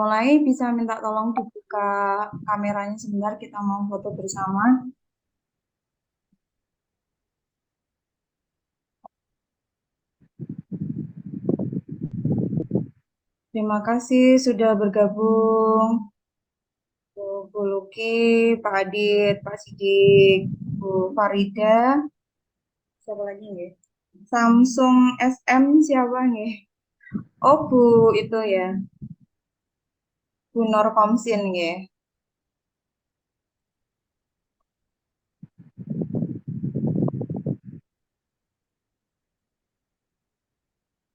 mulai, bisa minta tolong dibuka kameranya sebentar, kita mau foto bersama. Terima kasih sudah bergabung. Bu Luki, Pak Adit, Pak Sidik, Bu Farida, siapa lagi nih? Samsung SM siapa nih? Oh, Bu itu ya, Bu Nur Komsin ya.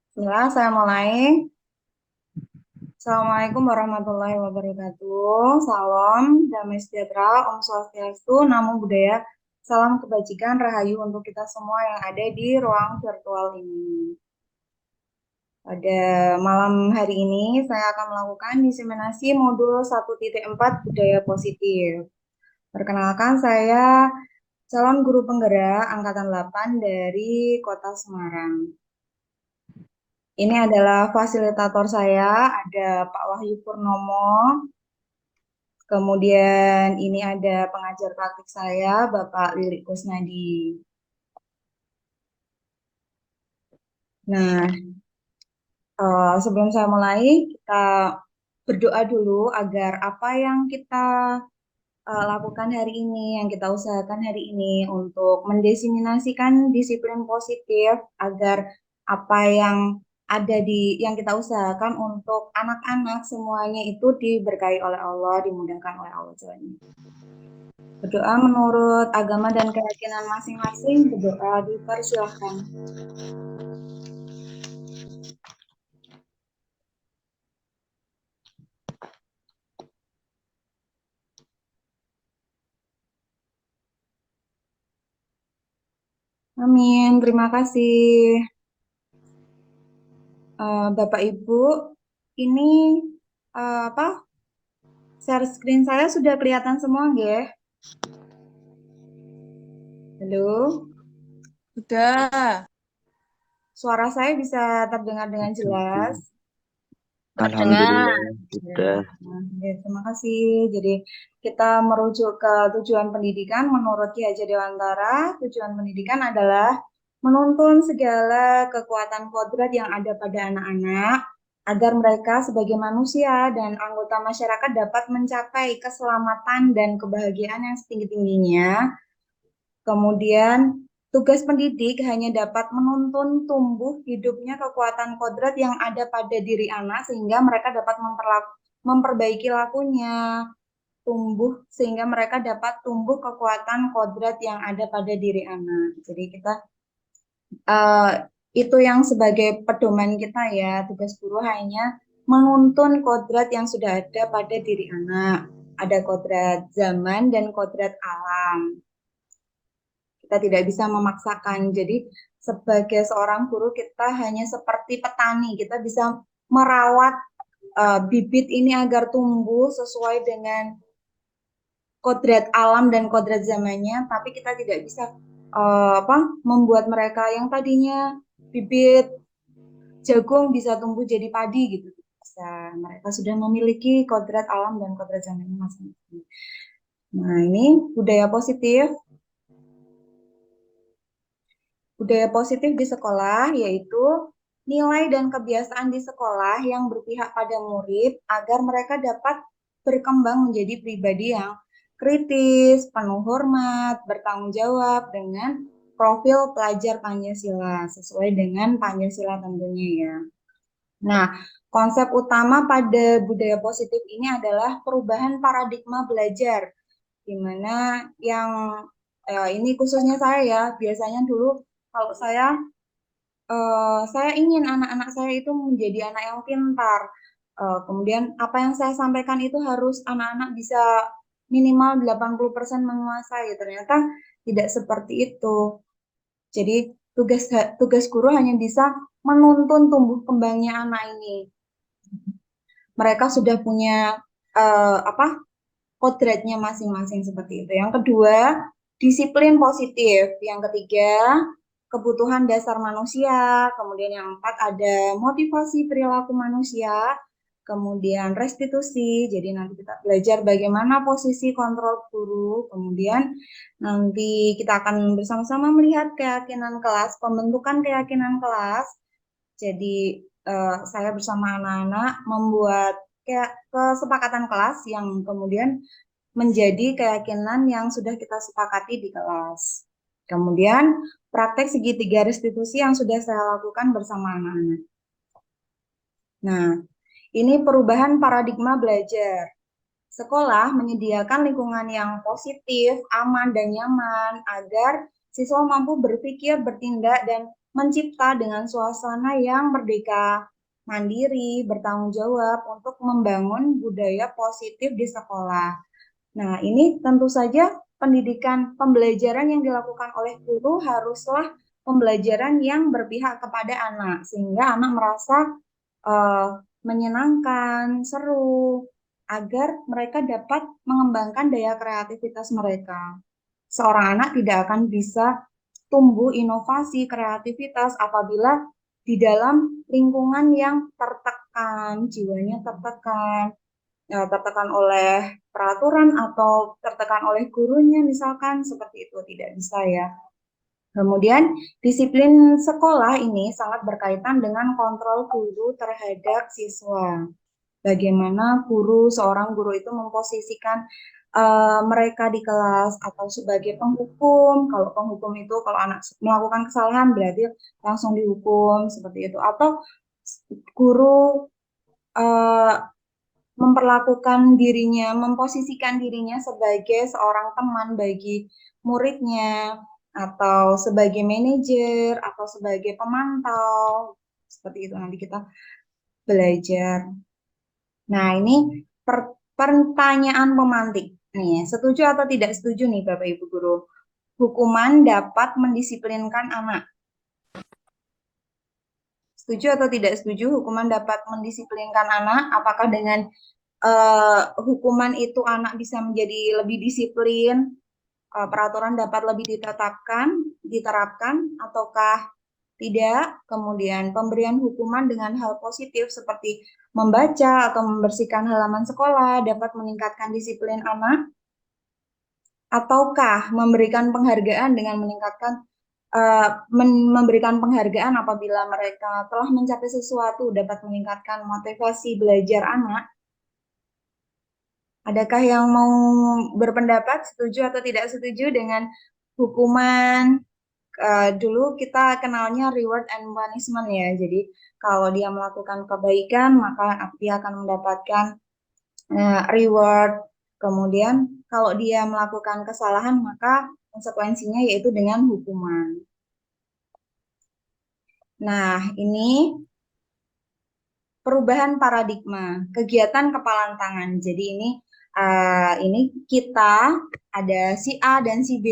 Bismillah, saya mulai. Assalamualaikum warahmatullahi wabarakatuh. Salam, damai sejahtera, Om Swastiastu, Namo Buddhaya, salam kebajikan, rahayu untuk kita semua yang ada di ruang virtual ini. Pada malam hari ini, saya akan melakukan diseminasi modul 1.4 Budaya Positif. Perkenalkan, saya calon guru penggerak Angkatan 8 dari Kota Semarang. Ini adalah fasilitator saya, ada Pak Wahyu Purnomo. Kemudian ini ada pengajar praktik saya, Bapak Lilik Kusnadi. Nah, sebelum saya mulai, kita berdoa dulu agar apa yang kita lakukan hari ini, yang kita usahakan hari ini untuk mendiseminasikan disiplin positif agar apa yang ada yang kita usahakan untuk anak-anak semuanya itu diberkahi oleh Allah, dimudahkan oleh Allah SWT. Berdoa menurut agama dan keyakinan masing-masing, berdoa dipersilahkan. Amin, terima kasih. Bapak Ibu, ini apa? Share screen saya sudah kelihatan semua, nggih? Halo, Sudah. suara saya bisa terdengar dengan jelas? Terdengar. Alhamdulillah, Ya, sudah. ya, terima kasih. Jadi kita merujuk ke tujuan pendidikan menurut Ki Hajar Dewantara. Tujuan pendidikan adalah menuntun segala kekuatan kodrat yang ada pada anak-anak agar mereka sebagai manusia dan anggota masyarakat dapat mencapai keselamatan dan kebahagiaan yang setinggi-tingginya. Kemudian tugas pendidik hanya dapat menuntun tumbuh hidupnya kekuatan kodrat yang ada pada diri anak sehingga mereka dapat memperbaiki lakunya, tumbuh sehingga mereka dapat tumbuh kekuatan kodrat yang ada pada diri anak. Jadi kita uh, itu yang sebagai pedoman kita ya, tugas guru hanya menuntun kodrat yang sudah ada pada diri anak. Ada kodrat zaman dan kodrat alam. Kita tidak bisa memaksakan. Jadi sebagai seorang guru kita hanya seperti petani, kita bisa merawat bibit ini agar tumbuh sesuai dengan kodrat alam dan kodrat zamannya, tapi kita tidak bisa membuat mereka yang tadinya bibit jagung bisa tumbuh jadi padi gitu. Bisa. Mereka sudah memiliki kodrat alam dan kodrat zamannya masing-masing. Nah, ini budaya positif. Budaya positif di sekolah yaitu nilai dan kebiasaan di sekolah yang berpihak pada murid agar mereka dapat berkembang menjadi pribadi yang kritis, penuh hormat, bertanggung jawab dengan profil pelajar Pancasila sesuai dengan Pancasila tentunya ya. Nah, konsep utama pada budaya positif ini adalah perubahan paradigma belajar, di mana yang ini khususnya saya ya, biasanya dulu kalau saya ingin anak-anak saya itu menjadi anak yang pintar. Kemudian apa yang saya sampaikan itu harus anak-anak bisa minimal 80% menguasai. Ternyata tidak seperti itu. Jadi tugas tugas guru hanya bisa menuntun tumbuh kembangnya anak ini. Mereka sudah punya kodratnya masing-masing seperti itu. Yang kedua, disiplin positif. Yang ketiga, kebutuhan dasar manusia. Kemudian yang empat ada motivasi perilaku manusia. kemudian restitusi. Jadi nanti kita belajar bagaimana posisi kontrol guru, kemudian nanti kita akan bersama-sama melihat keyakinan kelas, pembentukan keyakinan kelas. Jadi saya bersama anak-anak membuat kayak kesepakatan kelas yang kemudian menjadi keyakinan yang sudah kita sepakati di kelas. Kemudian praktek segitiga restitusi yang sudah saya lakukan bersama anak-anak. Nah, ini perubahan paradigma belajar. Sekolah menyediakan lingkungan yang positif, aman, dan nyaman agar siswa mampu berpikir, bertindak, dan mencipta dengan suasana yang merdeka, mandiri, bertanggung jawab untuk membangun budaya positif di sekolah. Nah, ini tentu saja pendidikan pembelajaran yang dilakukan oleh guru haruslah pembelajaran yang berpihak kepada anak, sehingga anak merasa uh, menyenangkan, seru, agar mereka dapat mengembangkan daya kreativitas mereka. Seorang anak tidak akan bisa tumbuh inovasi, kreativitas apabila di dalam lingkungan yang tertekan, jiwanya tertekan, tertekan oleh peraturan atau tertekan oleh gurunya misalkan seperti itu tidak bisa ya. Kemudian disiplin sekolah ini sangat berkaitan dengan kontrol guru terhadap siswa. Bagaimana seorang guru itu memposisikan mereka di kelas atau sebagai penghukum. Kalau penghukum itu kalau anak melakukan kesalahan berarti langsung dihukum seperti itu. Atau guru uh, memperlakukan dirinya, memposisikan dirinya sebagai seorang teman bagi muridnya, atau sebagai manajer, atau sebagai pemantau. Seperti itu nanti kita belajar. Nah, ini pertanyaan pemantik. Nih, setuju atau tidak setuju nih Bapak Ibu Guru? Hukuman dapat mendisiplinkan anak. Setuju atau tidak setuju hukuman dapat mendisiplinkan anak? Apakah dengan hukuman itu anak bisa menjadi lebih disiplin, peraturan dapat lebih diterapkan, ataukah tidak? Kemudian pemberian hukuman dengan hal positif seperti membaca atau membersihkan halaman sekolah dapat meningkatkan disiplin anak, ataukah memberikan penghargaan dengan memberikan penghargaan apabila mereka telah mencapai sesuatu dapat meningkatkan motivasi belajar anak. Adakah yang mau berpendapat setuju atau tidak setuju dengan hukuman? Dulu kita kenalnya reward and punishment ya. Jadi kalau dia melakukan kebaikan maka dia akan mendapatkan reward. Kemudian kalau dia melakukan kesalahan maka konsekuensinya yaitu dengan hukuman. Nah, ini perubahan paradigma, kegiatan kepalan tangan. Jadi ini kita ada si A dan si B.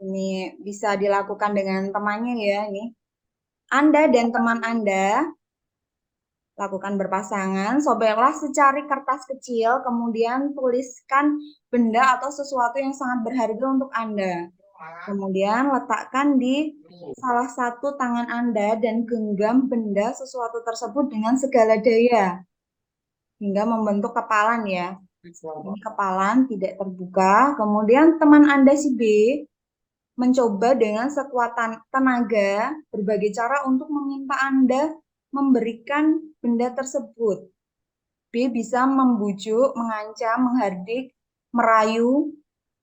Ini bisa dilakukan dengan temannya ya. Ini Anda dan teman Anda lakukan berpasangan. Sobeklah secari kertas kecil, kemudian tuliskan benda atau sesuatu yang sangat berharga untuk Anda. Kemudian letakkan di salah satu tangan Anda dan genggam benda sesuatu tersebut dengan segala daya hingga membentuk kepalan ya. Ini kepalan tidak terbuka. Kemudian teman Anda si B mencoba dengan sekuat tenaga berbagai cara untuk meminta Anda memberikan benda tersebut. B bisa membujuk, mengancam, menghardik, merayu,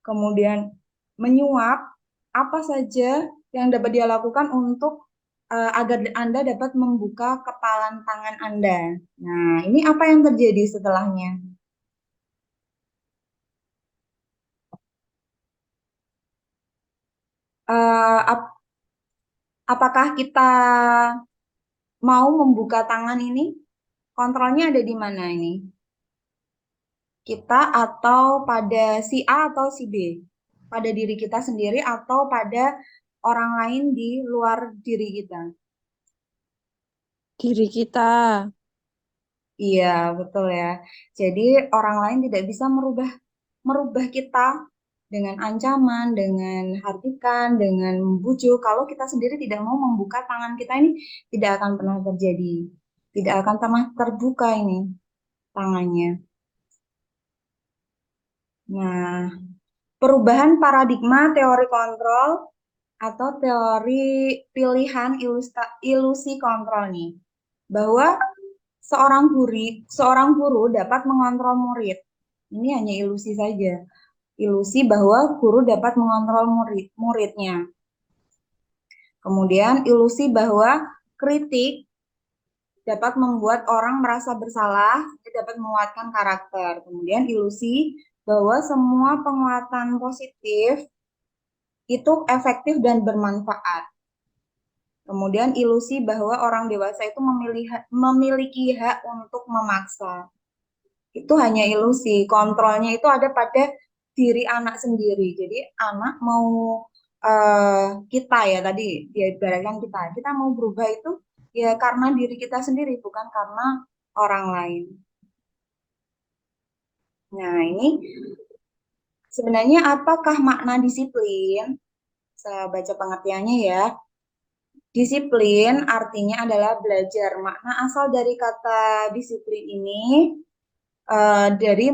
kemudian menyuap, apa saja yang dapat dia lakukan untuk agar Anda dapat membuka kepalan tangan Anda. Nah, ini apa yang terjadi setelahnya? Apakah kita mau membuka tangan ini? Kontrolnya ada di mana ini? Kita atau pada si A atau si B? Pada diri kita sendiri atau pada orang lain di luar diri kita? Diri kita. Iya, betul ya. Jadi orang lain tidak bisa merubah merubah kita dengan ancaman, dengan hardikan, dengan bujuk. Kalau kita sendiri tidak mau membuka tangan kita ini tidak akan pernah terjadi. Tidak akan pernah terbuka ini tangannya. Nah, perubahan paradigma teori kontrol atau teori pilihan ilusi kontrol nih. Bahwa seorang guru dapat mengontrol murid. Ini hanya ilusi saja. Ilusi bahwa guru dapat mengontrol muridnya. Kemudian ilusi bahwa kritik dapat membuat orang merasa bersalah, dapat menguatkan karakter. Kemudian ilusi bahwa semua penguatan positif itu efektif dan bermanfaat. Kemudian ilusi bahwa orang dewasa itu memiliki hak untuk memaksa. Itu hanya ilusi. Kontrolnya itu ada pada diri anak sendiri. Jadi anak mau kita ya tadi dia ibaratkan kita mau berubah itu ya karena diri kita sendiri bukan karena orang lain. Nah, ini sebenarnya apakah makna disiplin? Saya baca pengertiannya ya. Disiplin artinya adalah belajar. Makna asal dari kata disiplin ini dari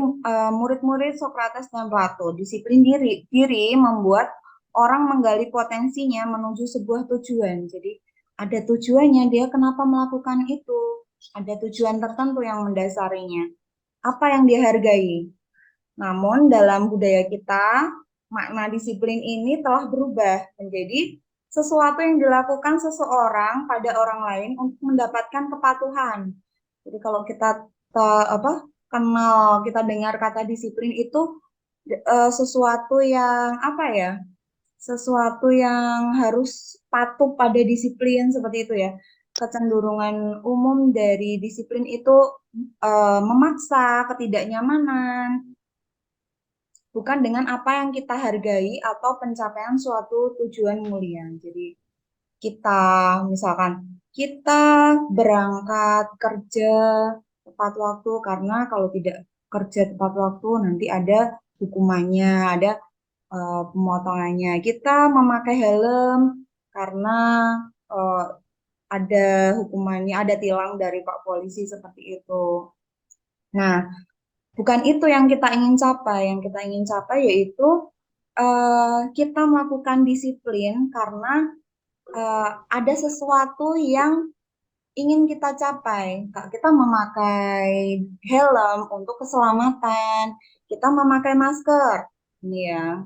murid-murid Socrates dan Plato. Disiplin diri membuat orang menggali potensinya menuju sebuah tujuan. Jadi ada tujuannya dia kenapa melakukan itu. Ada tujuan tertentu yang mendasarinya. Apa yang dia hargai. Namun dalam budaya kita, makna disiplin ini telah berubah menjadi sesuatu yang dilakukan seseorang pada orang lain untuk mendapatkan kepatuhan. Jadi kalau kita kenal, kita dengar kata disiplin itu sesuatu yang apa ya? Sesuatu yang harus patuh pada disiplin seperti itu ya. Kecenderungan umum dari disiplin itu memaksa, ketidaknyamanan, bukan dengan apa yang kita hargai atau pencapaian suatu tujuan mulia. Jadi kita misalkan kita berangkat kerja tepat waktu karena kalau tidak kerja tepat waktu nanti ada hukumannya, ada pemotongannya. Kita memakai helm karena uh, ada hukumannya, ada tilang dari Pak Polisi seperti itu. Nah, bukan itu yang kita ingin capai. Yang kita ingin capai yaitu kita melakukan disiplin karena ada sesuatu yang ingin kita capai. Kita memakai helm untuk keselamatan. Kita memakai masker. Ini ya.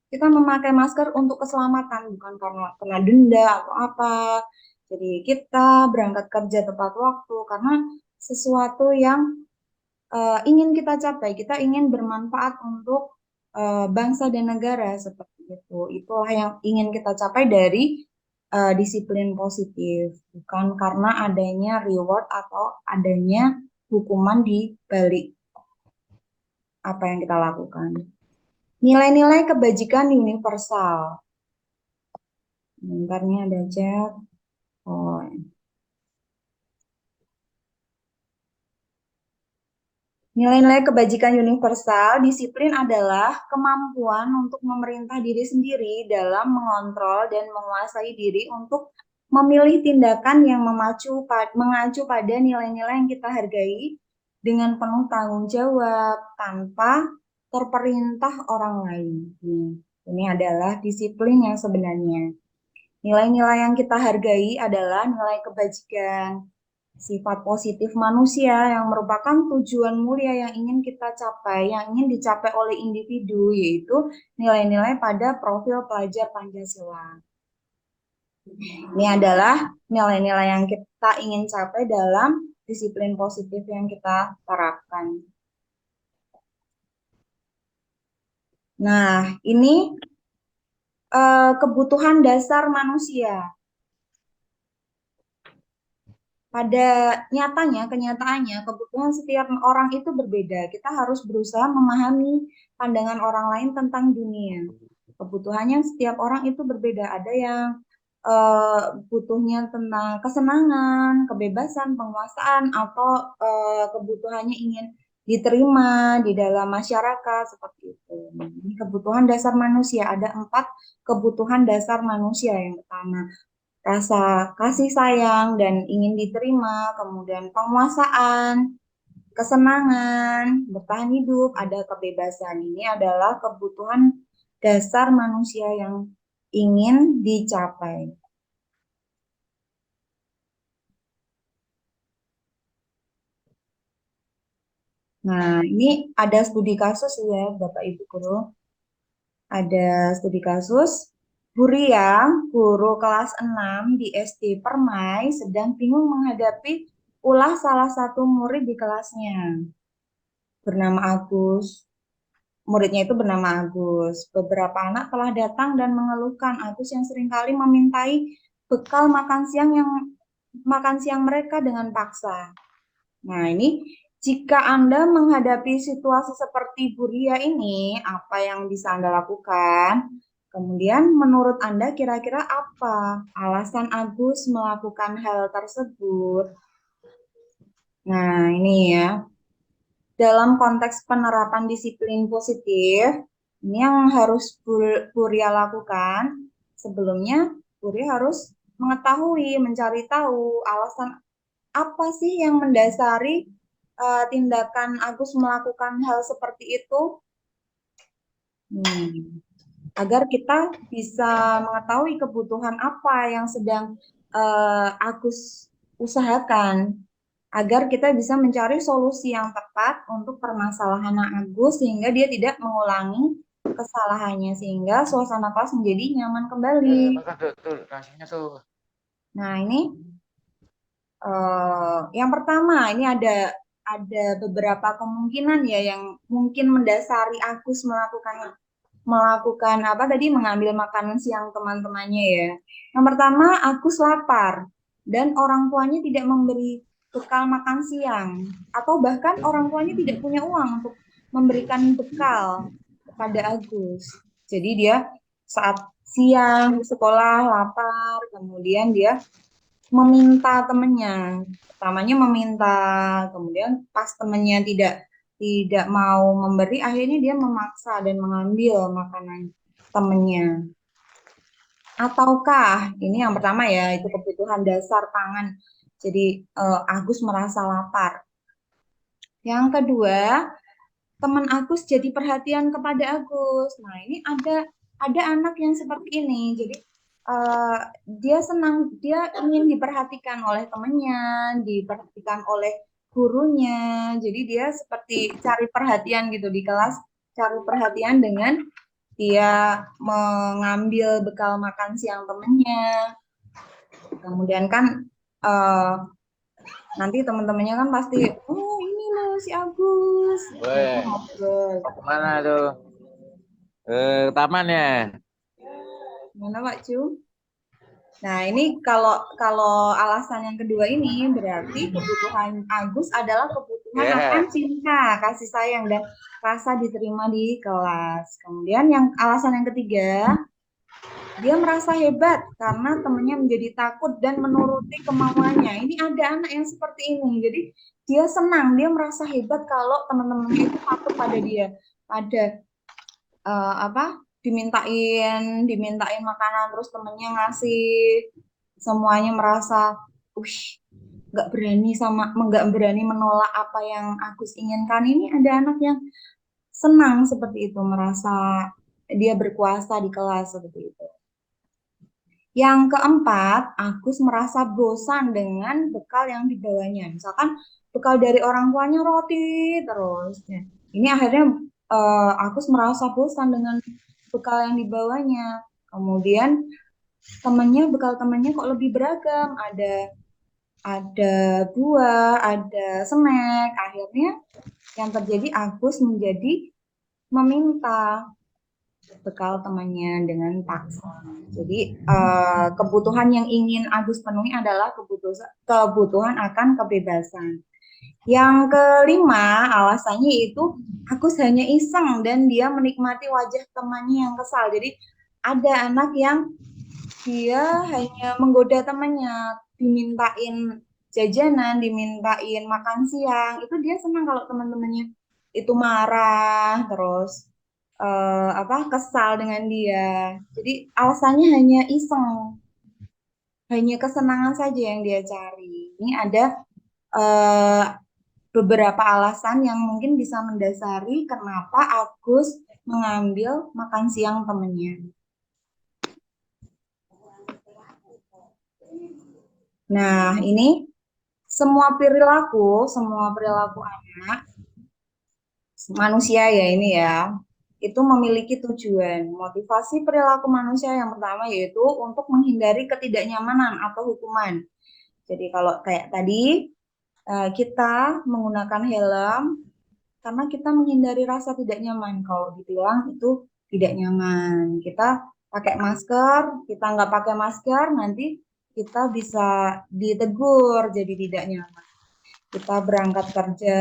Kita memakai masker untuk keselamatan, bukan karena kena denda atau apa. Jadi kita berangkat kerja tepat waktu karena sesuatu yang ingin kita capai. Kita ingin bermanfaat untuk bangsa dan negara seperti itu. Itulah yang ingin kita capai dari disiplin positif, bukan karena adanya reward atau adanya hukuman di balik apa yang kita lakukan. Nilai-nilai kebajikan universal. Bentar nih ada chat. Oh, nilai-nilai kebajikan universal, disiplin adalah kemampuan untuk memerintah diri sendiri dalam mengontrol dan menguasai diri untuk memilih tindakan yang mengacu pada nilai-nilai yang kita hargai dengan penuh tanggung jawab tanpa terperintah orang lain. Ini adalah disiplin yang sebenarnya. Nilai-nilai yang kita hargai adalah nilai kebajikan, sifat positif manusia yang merupakan tujuan mulia yang ingin kita capai, yang ingin dicapai oleh individu, yaitu nilai-nilai pada profil pelajar Pancasila. Ini adalah nilai-nilai yang kita ingin capai dalam disiplin positif yang kita terapkan. Nah, ini kebutuhan dasar manusia. Pada kenyataannya, kebutuhan setiap orang itu berbeda. Kita harus berusaha memahami pandangan orang lain tentang dunia. Kebutuhannya setiap orang itu berbeda. Ada yang butuhnya tentang kesenangan, kebebasan, penguasaan, atau kebutuhannya ingin diterima di dalam masyarakat seperti itu. Ini kebutuhan dasar manusia. Ada 4 kebutuhan dasar manusia. Yang pertama, rasa kasih sayang dan ingin diterima, kemudian penguasaan, kesenangan, bertahan hidup, ada kebebasan. Ini adalah kebutuhan dasar manusia yang ingin dicapai. Nah, ini ada studi kasus ya, Bapak Ibu Guru. Ada studi kasus, Huria, guru kelas 6 di SD Permai, sedang bingung menghadapi ulah salah satu murid di kelasnya, bernama Agus. Muridnya itu bernama Agus. Beberapa anak telah datang dan mengeluhkan Agus yang seringkali memintai bekal makan siang mereka dengan paksa. Nah, ini jika Anda menghadapi situasi seperti Bu Ria ini, apa yang bisa Anda lakukan? Kemudian, menurut Anda kira-kira apa alasan Agus melakukan hal tersebut? Nah, ini ya. Dalam konteks penerapan disiplin positif, ini yang harus Bu Ria lakukan. Sebelumnya, Bu Ria harus mengetahui, mencari tahu alasan apa sih yang mendasari tindakan Agus melakukan hal seperti itu? Agar kita bisa mengetahui kebutuhan apa yang sedang Agus usahakan, agar kita bisa mencari solusi yang tepat untuk permasalahan Agus sehingga dia tidak mengulangi kesalahannya sehingga suasana kelas menjadi nyaman kembali. Makan tuh, nasinya tuh. Nah, ini yang pertama, ini ada beberapa kemungkinan ya yang mungkin mendasari Agus melakukan melakukan apa tadi mengambil makanan siang teman-temannya ya. Yang pertama, Agus lapar dan orang tuanya tidak memberi bekal makan siang atau bahkan orang tuanya tidak punya uang untuk memberikan bekal kepada Agus. Jadi dia saat siang di sekolah lapar, kemudian dia meminta temennya. Pertamanya meminta, kemudian pas temennya tidak mau memberi, akhirnya dia memaksa dan mengambil makanan temennya. Ataukah ini yang pertama ya, itu kebutuhan dasar pangan. Jadi Agus merasa lapar. Yang kedua, teman Agus jadi perhatian kepada Agus. Nah, ini ada anak yang seperti ini. Jadi dia senang, dia ingin diperhatikan oleh temannya, diperhatikan oleh gurunya. Jadi dia seperti cari perhatian gitu di kelas, cari perhatian dengan dia mengambil bekal makan siang temennya. Kemudian kan eh, nanti teman-temannya kan pasti, oh ini loh si Agus, gitu Weh, ngobrol. mau kemana tuh? Ke taman ya? Gimana Pak Cu? Nah, ini kalau kalau alasan yang kedua ini berarti kebutuhan Agus adalah kebutuhan akan Ya. cinta, kasih sayang dan rasa diterima di kelas. Kemudian yang alasan yang ketiga, dia merasa hebat karena temannya menjadi takut dan menuruti kemauannya. Ini ada anak yang seperti ini. Jadi dia senang, dia merasa hebat kalau teman-temannya itu patuh pada dia, pada apa dimintain makanan terus temennya ngasih semuanya merasa nggak berani menolak apa yang Agus inginkan. Ini ada anak yang senang seperti itu, merasa dia berkuasa di kelas seperti itu. Yang keempat, Agus merasa bosan dengan bekal yang dibawanya. Misalkan bekal dari orang tuanya roti terus ya. Ini akhirnya Agus merasa bosan dengan bekal yang dibawanya. Kemudian bekal temannya kok lebih beragam. Ada buah, ada snack. Akhirnya yang terjadi Agus menjadi meminta bekal temannya dengan paksa. Jadi kebutuhan yang ingin Agus penuhi adalah kebutuhan akan kebebasan. Yang kelima, alasannya itu Agus hanya iseng dan dia menikmati wajah temannya yang kesal. Jadi ada anak yang dia hanya menggoda temannya, dimintain jajanan, dimintain makan siang. Itu dia senang kalau teman-temannya itu marah, terus kesal dengan dia. Jadi alasannya hanya iseng. hanya kesenangan saja yang dia cari. Ini ada eh, beberapa alasan yang mungkin bisa mendasari kenapa Agus mengambil makan siang temennya. Nah, ini semua perilaku anak manusia ya ini ya, itu memiliki tujuan. Motivasi perilaku manusia yang pertama yaitu untuk menghindari ketidaknyamanan atau hukuman. Jadi kalau kayak tadi kita menggunakan helm karena kita menghindari rasa tidak nyaman. Kalau ditilang itu tidak nyaman. Kita pakai masker, kita nggak pakai masker, nanti kita bisa ditegur jadi tidak nyaman. Kita berangkat kerja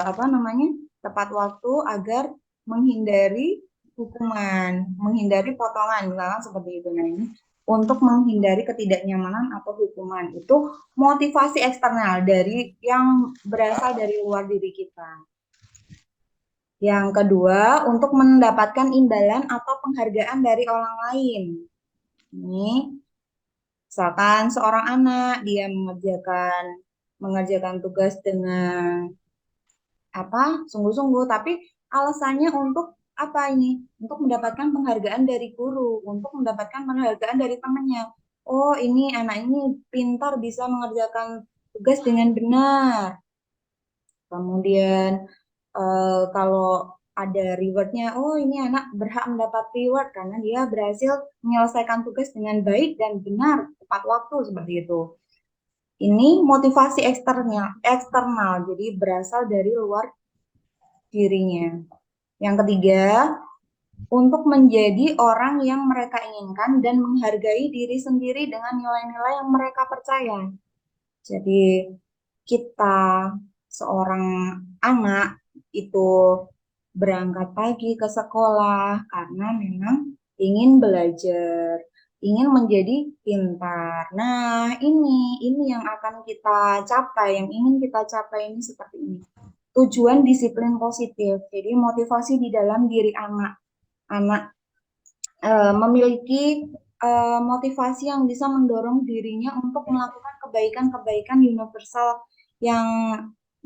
apa namanya tepat waktu agar menghindari hukuman, menghindari potongan, misalnya seperti itu. Nah ini untuk menghindari ketidaknyamanan atau hukuman itu motivasi eksternal dari yang berasal dari luar diri kita. Yang kedua, untuk mendapatkan imbalan atau penghargaan dari orang lain. Ini, misalkan seorang anak dia mengerjakan tugas dengan sungguh-sungguh, tapi alasannya untuk apa ini? Untuk mendapatkan penghargaan dari guru, untuk mendapatkan penghargaan dari temannya. Oh, ini anak ini pintar bisa mengerjakan tugas dengan benar. Kemudian kalau ada rewardnya, oh ini anak berhak mendapat reward karena dia berhasil menyelesaikan tugas dengan baik dan benar tepat waktu seperti itu. Ini motivasi eksternal, jadi berasal dari luar dirinya. Yang ketiga, untuk menjadi orang yang mereka inginkan dan menghargai diri sendiri dengan nilai-nilai yang mereka percaya. Jadi kita seorang anak itu berangkat pagi ke sekolah karena memang ingin belajar, ingin menjadi pintar. Nah, ini yang akan kita capai, yang ingin kita capai ini seperti ini. Tujuan disiplin positif. Jadi motivasi di dalam diri anak. Anak memiliki motivasi yang bisa mendorong dirinya untuk melakukan kebaikan-kebaikan universal yang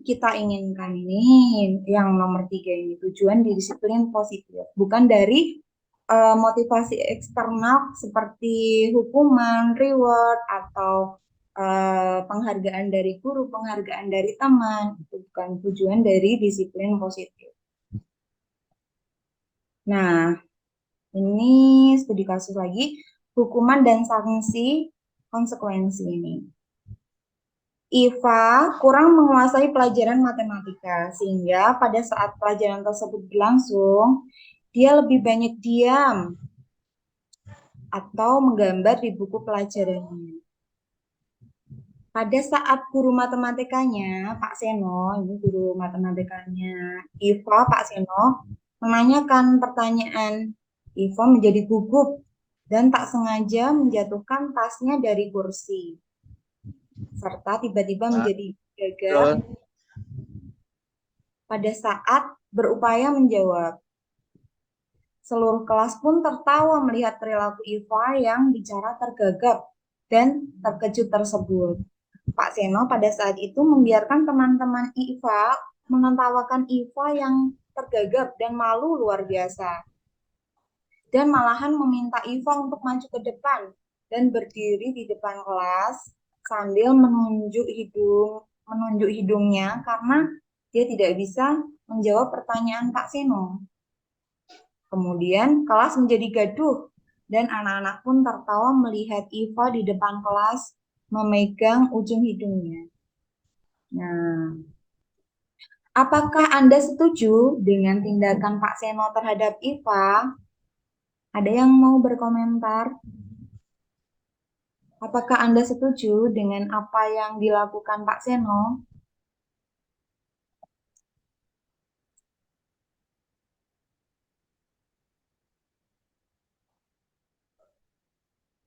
kita inginkan ini. Yang nomor tiga ini tujuan disiplin positif, bukan dari motivasi eksternal seperti hukuman, reward atau penghargaan dari guru, penghargaan dari teman. Itu bukan tujuan dari disiplin positif. Nah, ini studi kasus lagi, hukuman dan sanksi konsekuensi ini. Iva kurang menguasai pelajaran matematika, sehingga pada saat pelajaran tersebut berlangsung, dia lebih banyak diam atau menggambar di buku pelajarannya. Pada saat guru matematikanya, Pak Seno, ini guru matematikanya Iva, Pak Seno, menanyakan pertanyaan, Iva menjadi gugup dan tak sengaja menjatuhkan tasnya dari kursi, serta tiba-tiba menjadi gagap pada saat berupaya menjawab. Seluruh kelas pun tertawa melihat perilaku Iva yang bicara tergagap dan terkejut tersebut. Pak Seno pada saat itu membiarkan teman-teman Iva menertawakan Iva yang tergagap dan malu luar biasa. Dan malahan meminta Iva untuk maju ke depan dan berdiri di depan kelas sambil menunjuk hidungnya karena dia tidak bisa menjawab pertanyaan Pak Seno. Kemudian kelas menjadi gaduh dan anak-anak pun tertawa melihat Iva di depan kelas memegang ujung hidungnya. Nah, apakah Anda setuju dengan tindakan Pak Seno terhadap Iva? Ada yang mau berkomentar? Apakah Anda setuju dengan apa yang dilakukan Pak Seno?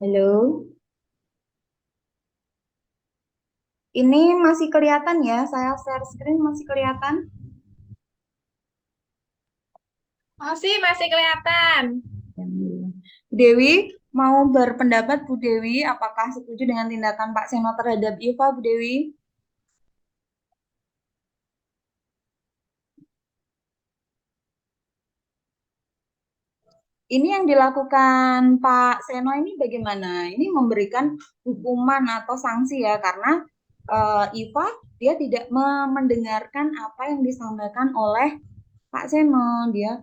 Halo? Ini masih kelihatan ya? Saya share screen masih kelihatan? Masih kelihatan. Dewi? mau berpendapat Bu Dewi, apakah setuju dengan tindakan Pak Seno terhadap Iva, Bu Dewi? Ini yang dilakukan Pak Seno ini bagaimana? Ini memberikan hukuman atau sanksi ya, karena Iva dia tidak mendengarkan apa yang disampaikan oleh Pak Seno. Dia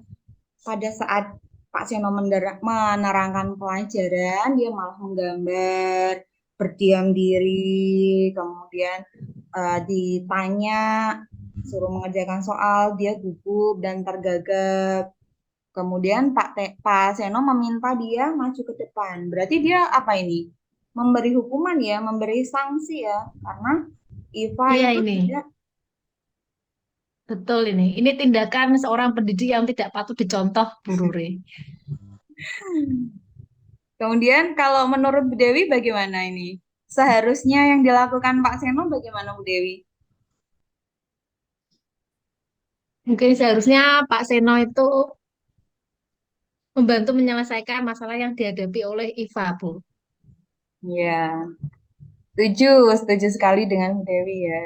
pada saat Pak Seno menerangkan pelajaran, dia malah menggambar, berdiam diri, kemudian ditanya, suruh mengerjakan soal, dia gugup dan tergagap. Kemudian Pak Seno meminta dia maju ke depan. Berarti dia apa ini? Memberi hukuman ya, memberi sanksi ya, karena Iva Iya itu ini, tidak. betul ini. Ini tindakan seorang pendidik yang tidak patut dicontoh, Bu Ruri. Kemudian kalau menurut Bu Dewi bagaimana ini? Seharusnya yang dilakukan Pak Seno bagaimana Bu Dewi? Mungkin seharusnya Pak Seno itu membantu menyelesaikan masalah yang dihadapi oleh Iva, Bu. Ya, setuju, setuju sekali dengan Bu Dewi ya.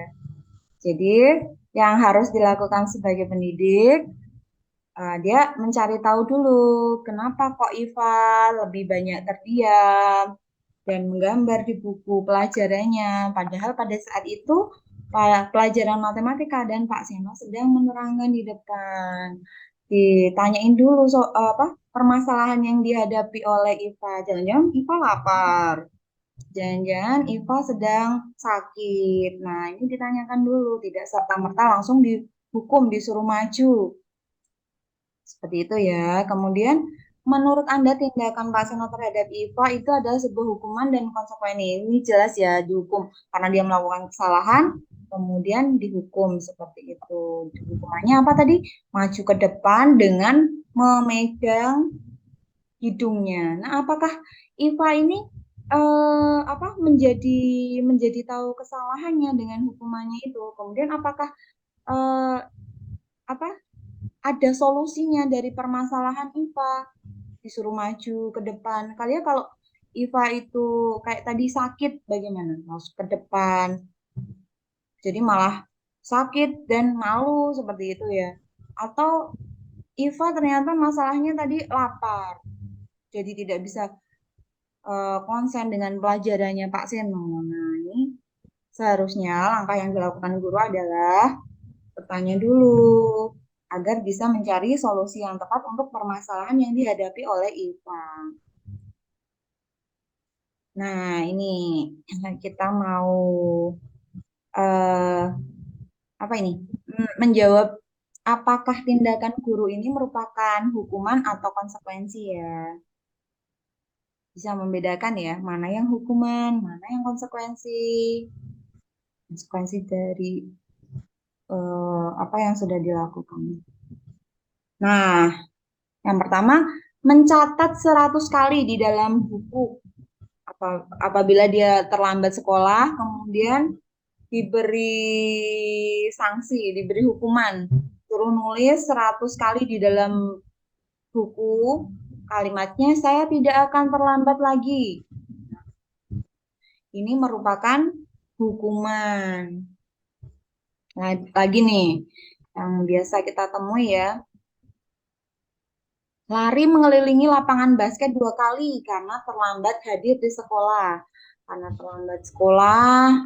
Jadi yang harus dilakukan sebagai pendidik, dia mencari tahu dulu kenapa kok Iva lebih banyak terdiam dan menggambar di buku pelajarannya. Padahal pada saat itu pelajaran matematika dan Pak Seno sedang menerangkan di depan. Ditanyain dulu apa permasalahan yang dihadapi oleh Iva. Jangan-jangan Iva lapar. Jangan-jangan Iva sedang sakit. Nah, ini ditanyakan dulu, tidak serta-merta langsung dihukum, disuruh maju. Seperti itu ya. Kemudian, menurut Anda tindakan Pak Seno terhadap Iva itu adalah sebuah hukuman dan konsekuensi. Ini jelas ya dihukum karena dia melakukan kesalahan, kemudian dihukum seperti itu. Hukumannya apa tadi? Maju ke depan dengan memegang hidungnya. Nah, apakah Iva ini apa menjadi tahu kesalahannya dengan hukumannya itu? Kemudian apakah eh, apa ada solusinya dari permasalahan Iva, disuruh maju ke depan. Kalian kalau Iva itu kayak tadi sakit, bagaimana? Harus ke depan. Jadi malah sakit dan malu seperti itu ya. Atau Iva ternyata masalahnya tadi lapar. Jadi tidak bisa konsen dengan pelajarannya Pak Seno. Nah, ini seharusnya langkah yang dilakukan guru adalah bertanya dulu agar bisa mencari solusi yang tepat untuk permasalahan yang dihadapi oleh Iva. Nah, ini kita mau eh, apa ini? Menjawab apakah tindakan guru ini merupakan hukuman atau konsekuensi ya? Bisa membedakan ya, mana yang hukuman, mana yang konsekuensi. Konsekuensi dari apa yang sudah dilakukan. Nah, yang pertama, mencatat 100 kali di dalam buku. Apabila dia terlambat sekolah, kemudian diberi sanksi, diberi hukuman. Suruh nulis 100 kali di dalam buku. Kalimatnya, saya tidak akan terlambat lagi. Ini merupakan hukuman. Nah, lagi nih, yang biasa kita temui ya, lari mengelilingi lapangan basket 2 kali karena terlambat hadir di sekolah. Karena terlambat sekolah,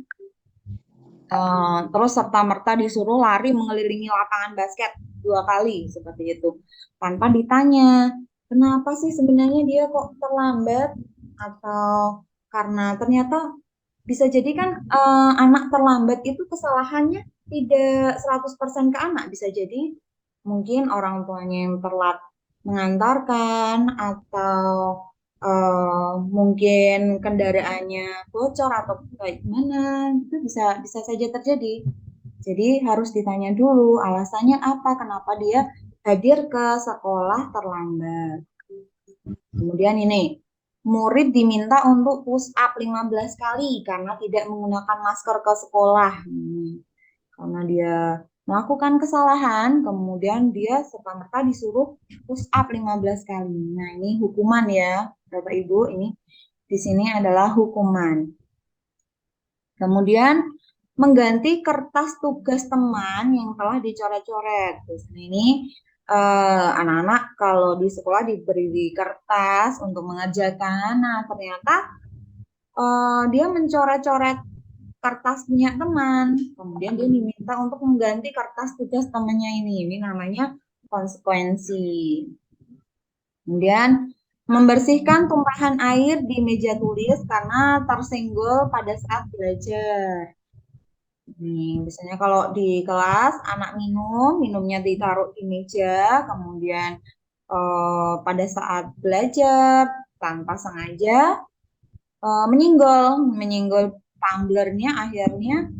terus serta-merta disuruh lari mengelilingi lapangan basket 2 kali seperti itu. Tanpa ditanya, kenapa sih sebenarnya dia kok terlambat? Atau karena ternyata bisa jadi kan anak terlambat itu kesalahannya tidak 100% ke anak. Bisa jadi mungkin orang tuanya yang telat mengantarkan atau mungkin kendaraannya bocor atau kayak gimana itu bisa bisa saja terjadi. Jadi harus ditanya dulu alasannya apa, kenapa dia hadir ke sekolah terlambat. Kemudian ini murid diminta untuk push up 15 kali karena tidak menggunakan masker ke sekolah. Karena dia melakukan kesalahan, kemudian dia serta-merta disuruh push up 15 kali. Nah, ini hukuman ya, Bapak Ibu, ini di sini adalah hukuman. Kemudian mengganti kertas tugas teman yang telah dicoret-coret. Terus ini anak-anak kalau di sekolah diberi kertas untuk mengerjakan, nah ternyata dia mencoret-coret kertas punya teman. Kemudian dia diminta untuk mengganti kertas tugas temannya ini. Ini namanya konsekuensi. Kemudian membersihkan tumpahan air di meja tulis karena tersenggol pada saat belajar. Nih, biasanya kalau di kelas anak minumnya ditaruh di meja, kemudian pada saat belajar tanpa sengaja menyenggol tumblernya, akhirnya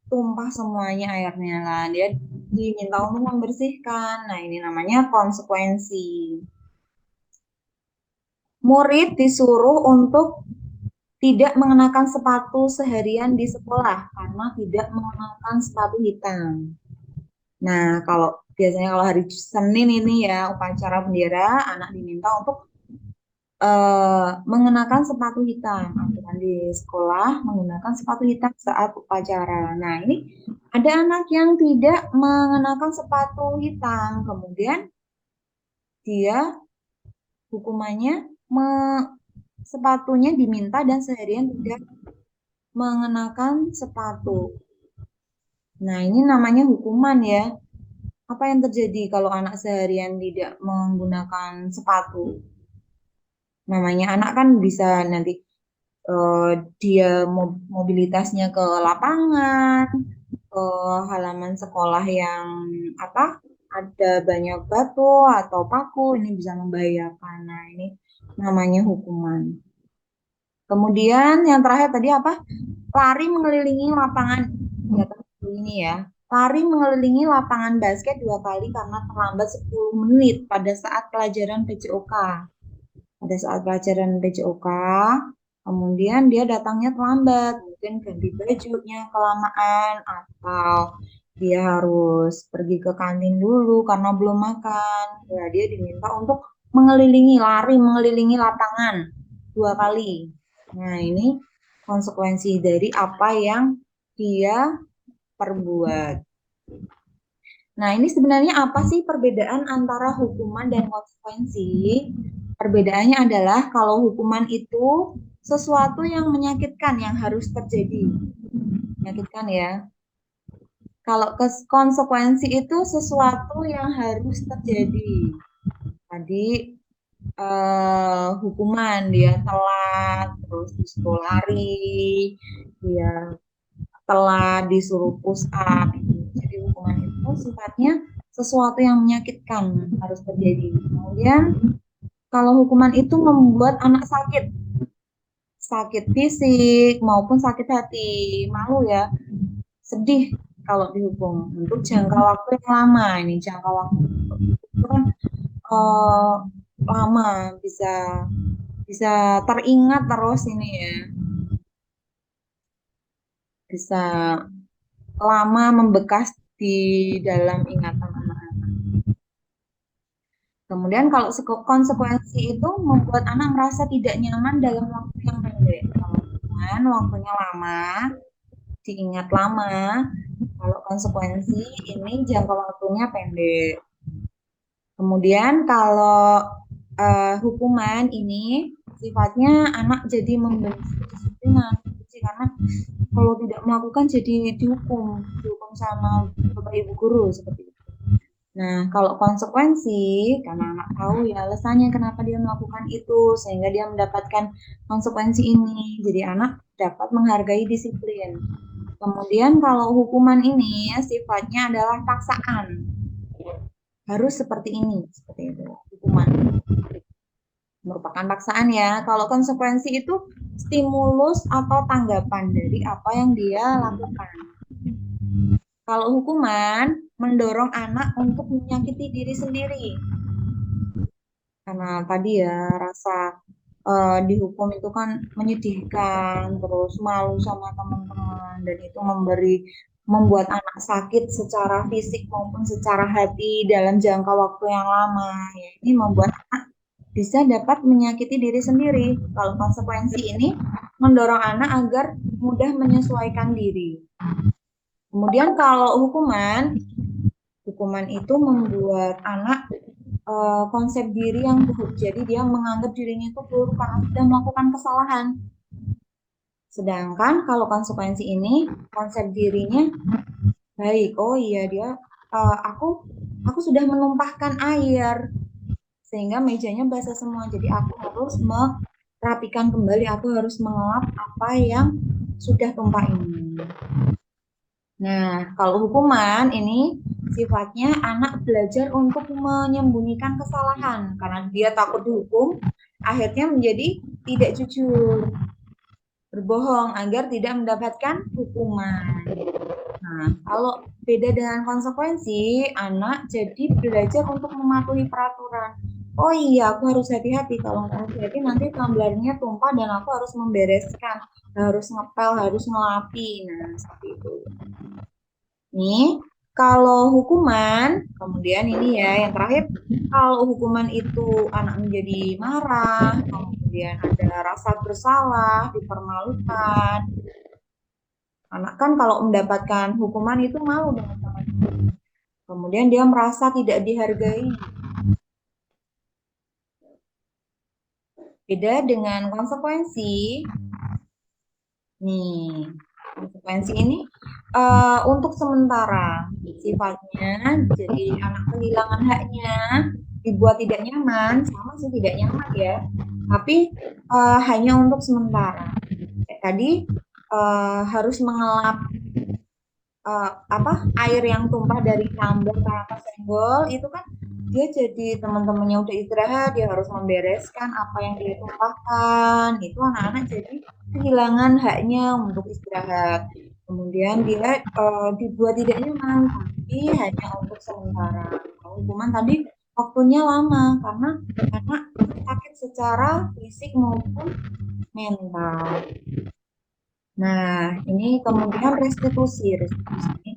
tumpah semuanya airnya lah. Dia diminta untuk membersihkan. Nah, ini namanya konsekuensi. Murid disuruh untuk tidak mengenakan sepatu seharian di sekolah karena tidak mengenakan sepatu hitam. Nah, kalau biasanya kalau hari Senin ini ya upacara bendera, anak diminta untuk mengenakan sepatu hitam. Aturan di sekolah menggunakan sepatu hitam saat upacara. Nah, ini ada anak yang tidak mengenakan sepatu hitam, kemudian dia hukumannya sepatunya diminta dan seharian tidak mengenakan sepatu. Nah, ini namanya hukuman ya. Apa yang terjadi kalau anak seharian tidak menggunakan sepatu? Namanya anak kan bisa nanti eh, dia mobilitasnya ke lapangan, ke halaman sekolah yang apa ada banyak batu atau paku, ini bisa membahayakan. Nah, ini namanya hukuman. Kemudian yang terakhir tadi apa? Lari mengelilingi lapangan. Ya, ini ya. Lari mengelilingi lapangan basket 2 kali karena terlambat 10 menit pada saat pelajaran PJOK. Pada saat pelajaran PJOK, kemudian dia datangnya terlambat, mungkin ganti bajunya kelamaan atau dia harus pergi ke kantin dulu karena belum makan. Ya, dia diminta untuk lari mengelilingi lapangan 2 kali. Nah, ini konsekuensi dari apa yang dia perbuat. Nah, ini sebenarnya apa sih perbedaan antara hukuman dan konsekuensi? Perbedaannya adalah kalau hukuman itu sesuatu yang menyakitkan yang harus terjadi. Menyakitkan ya. Kalau konsekuensi itu sesuatu yang harus terjadi. Tadi hukuman dia telat, terus disuruh lari, dia telat disuruh push up. Jadi hukuman itu sifatnya sesuatu yang menyakitkan harus terjadi. Kemudian kalau hukuman itu membuat anak sakit fisik maupun sakit hati, malu ya, sedih kalau dihukum untuk jangka waktu yang lama. Ini jangka waktu itu kan eh, lama, bisa bisa teringat terus ini ya, bisa lama membekas di dalam ingatan anak-anak. Kemudian kalau konsekuensi itu membuat anak merasa tidak nyaman dalam waktu yang pendek. Kalau hukuman waktunya lama, diingat lama. Kalau konsekuensi ini jangka waktunya pendek. Kemudian kalau hukuman ini sifatnya anak jadi membenci kedisiplinan, karena kalau tidak melakukan jadi dihukum sama bapak ibu guru seperti itu. Nah, kalau konsekuensi, karena anak tahu ya alasannya kenapa dia melakukan itu, sehingga dia mendapatkan konsekuensi ini. Jadi anak dapat menghargai disiplin. Kemudian kalau hukuman ini sifatnya adalah paksaan. Harus seperti ini, seperti itu. Hukuman merupakan paksaan ya. Kalau konsekuensi itu stimulus atau tanggapan dari apa yang dia lakukan. Kalau hukuman mendorong anak untuk menyakiti diri sendiri. Karena tadi ya rasa dihukum itu kan menyedihkan, terus malu sama teman-teman, dan itu memberi membuat anak sakit secara fisik maupun secara hati dalam jangka waktu yang lama. Ya, ini membuat anak bisa dapat menyakiti diri sendiri. Kalau konsekuensi ini mendorong anak agar mudah menyesuaikan diri. Kemudian kalau hukuman itu membuat anak konsep diri yang buruk. Jadi dia menganggap dirinya itu buruk karena sudah melakukan kesalahan. Sedangkan kalau konsekuensi ini konsep dirinya baik. Oh iya dia aku sudah menumpahkan air sehingga mejanya basah semua. Jadi aku harus merapikan kembali, aku harus mengelap apa yang sudah tumpah ini. Nah, kalau hukuman ini sifatnya anak belajar untuk menyembunyikan kesalahan karena dia takut dihukum, akhirnya menjadi tidak jujur, berbohong agar tidak mendapatkan hukuman. Nah, kalau beda dengan konsekuensi, anak jadi belajar untuk mematuhi peraturan. Oh iya, aku harus hati-hati. Kalau nggak hati-hati nanti tumblernya tumpah dan aku harus membereskan, harus ngepel, harus ngelapi. Nah, seperti itu. Nih, kalau hukuman, kemudian ini ya yang terakhir, kalau hukuman itu anak menjadi marah, kemudian ada rasa bersalah, dipermalukan. Anak kan kalau mendapatkan hukuman itu malu dengan teman. Kemudian dia merasa tidak dihargai. Beda dengan konsekuensi. Nih, konsekuensi ini untuk sementara sifatnya jadi anak kehilangan haknya, dibuat tidak nyaman, sama sih tidak nyaman ya, tapi hanya untuk sementara. Tadi harus mengelap air yang tumpah dari tumbler karena kesenggol itu kan dia jadi teman-temannya udah istirahat dia harus membereskan apa yang dia tumpahkan itu anak-anak jadi kehilangan haknya untuk istirahat kemudian dia dibuat tidak nyaman tapi hanya untuk sementara hukuman tadi waktunya lama karena anak sakit secara fisik maupun mental. Nah, ini kemudian restitusi. Restitusi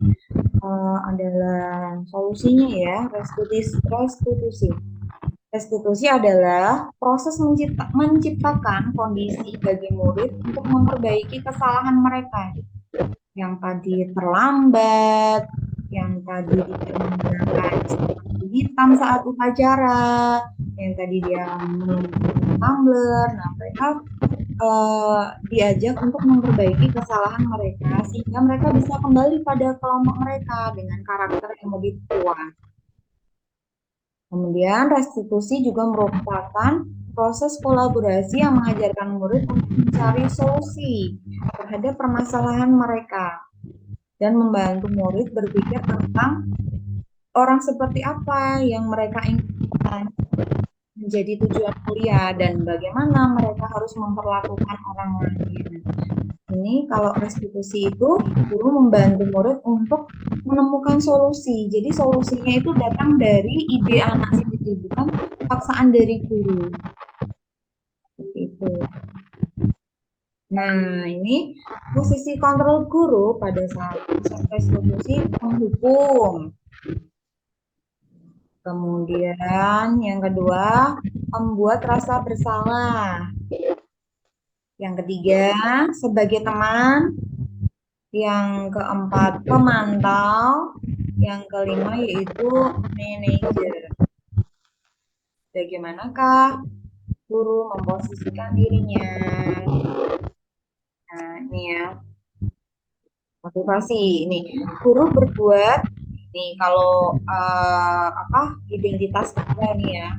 adalah solusinya ya, restitusi. Restitusi adalah proses menciptakan kondisi bagi murid untuk memperbaiki kesalahan mereka. Yang tadi terlambat, yang tadi tidak menggunakan sepatu hitam saat upacara, yang tadi dia menumpuk tumbler. Nah, mereka diajak untuk memperbaiki kesalahan mereka sehingga mereka bisa kembali pada kelompok mereka dengan karakter yang lebih kuat. Kemudian restitusi juga merupakan proses kolaborasi yang mengajarkan murid untuk mencari solusi terhadap permasalahan mereka dan membantu murid berpikir tentang orang seperti apa yang mereka inginkan menjadi tujuan kuliah dan bagaimana mereka harus memperlakukan orang lain. Ini kalau restitusi itu guru membantu murid untuk menemukan solusi. Jadi solusinya itu datang dari ide anak sendiri, bukan paksaan dari guru. Seperti itu. Nah, ini posisi kontrol guru pada saat proses restitusi menghukum. Kemudian yang kedua, membuat rasa bersalah. Yang ketiga, sebagai teman. Yang keempat, pemantau. Yang kelima yaitu manajer. Bagaimanakah guru memposisikan dirinya? Nah, ini ya. Motivasi. Ini guru berbuat nih kalau identitas kita nih ya.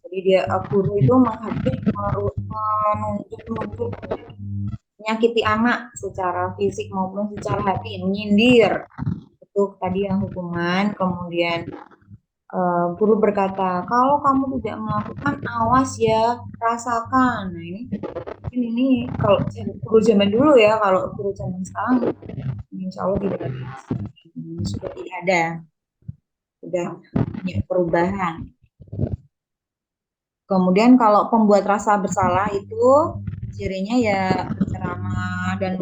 Jadi dia guru itu menghadiri menunjuk menyakiti anak secara fisik maupun secara hati, menyindir. Itu tadi yang hukuman. Kemudian guru berkata, kalau kamu tidak melakukan, awas ya, rasakan. Nah ini kalau guru zaman dulu ya, kalau guru zaman sekarang, insya Allah tidak ada. Sudah tidak ada. Sudah banyak perubahan. Kemudian kalau pembuat rasa bersalah itu cirinya ya berceramah dan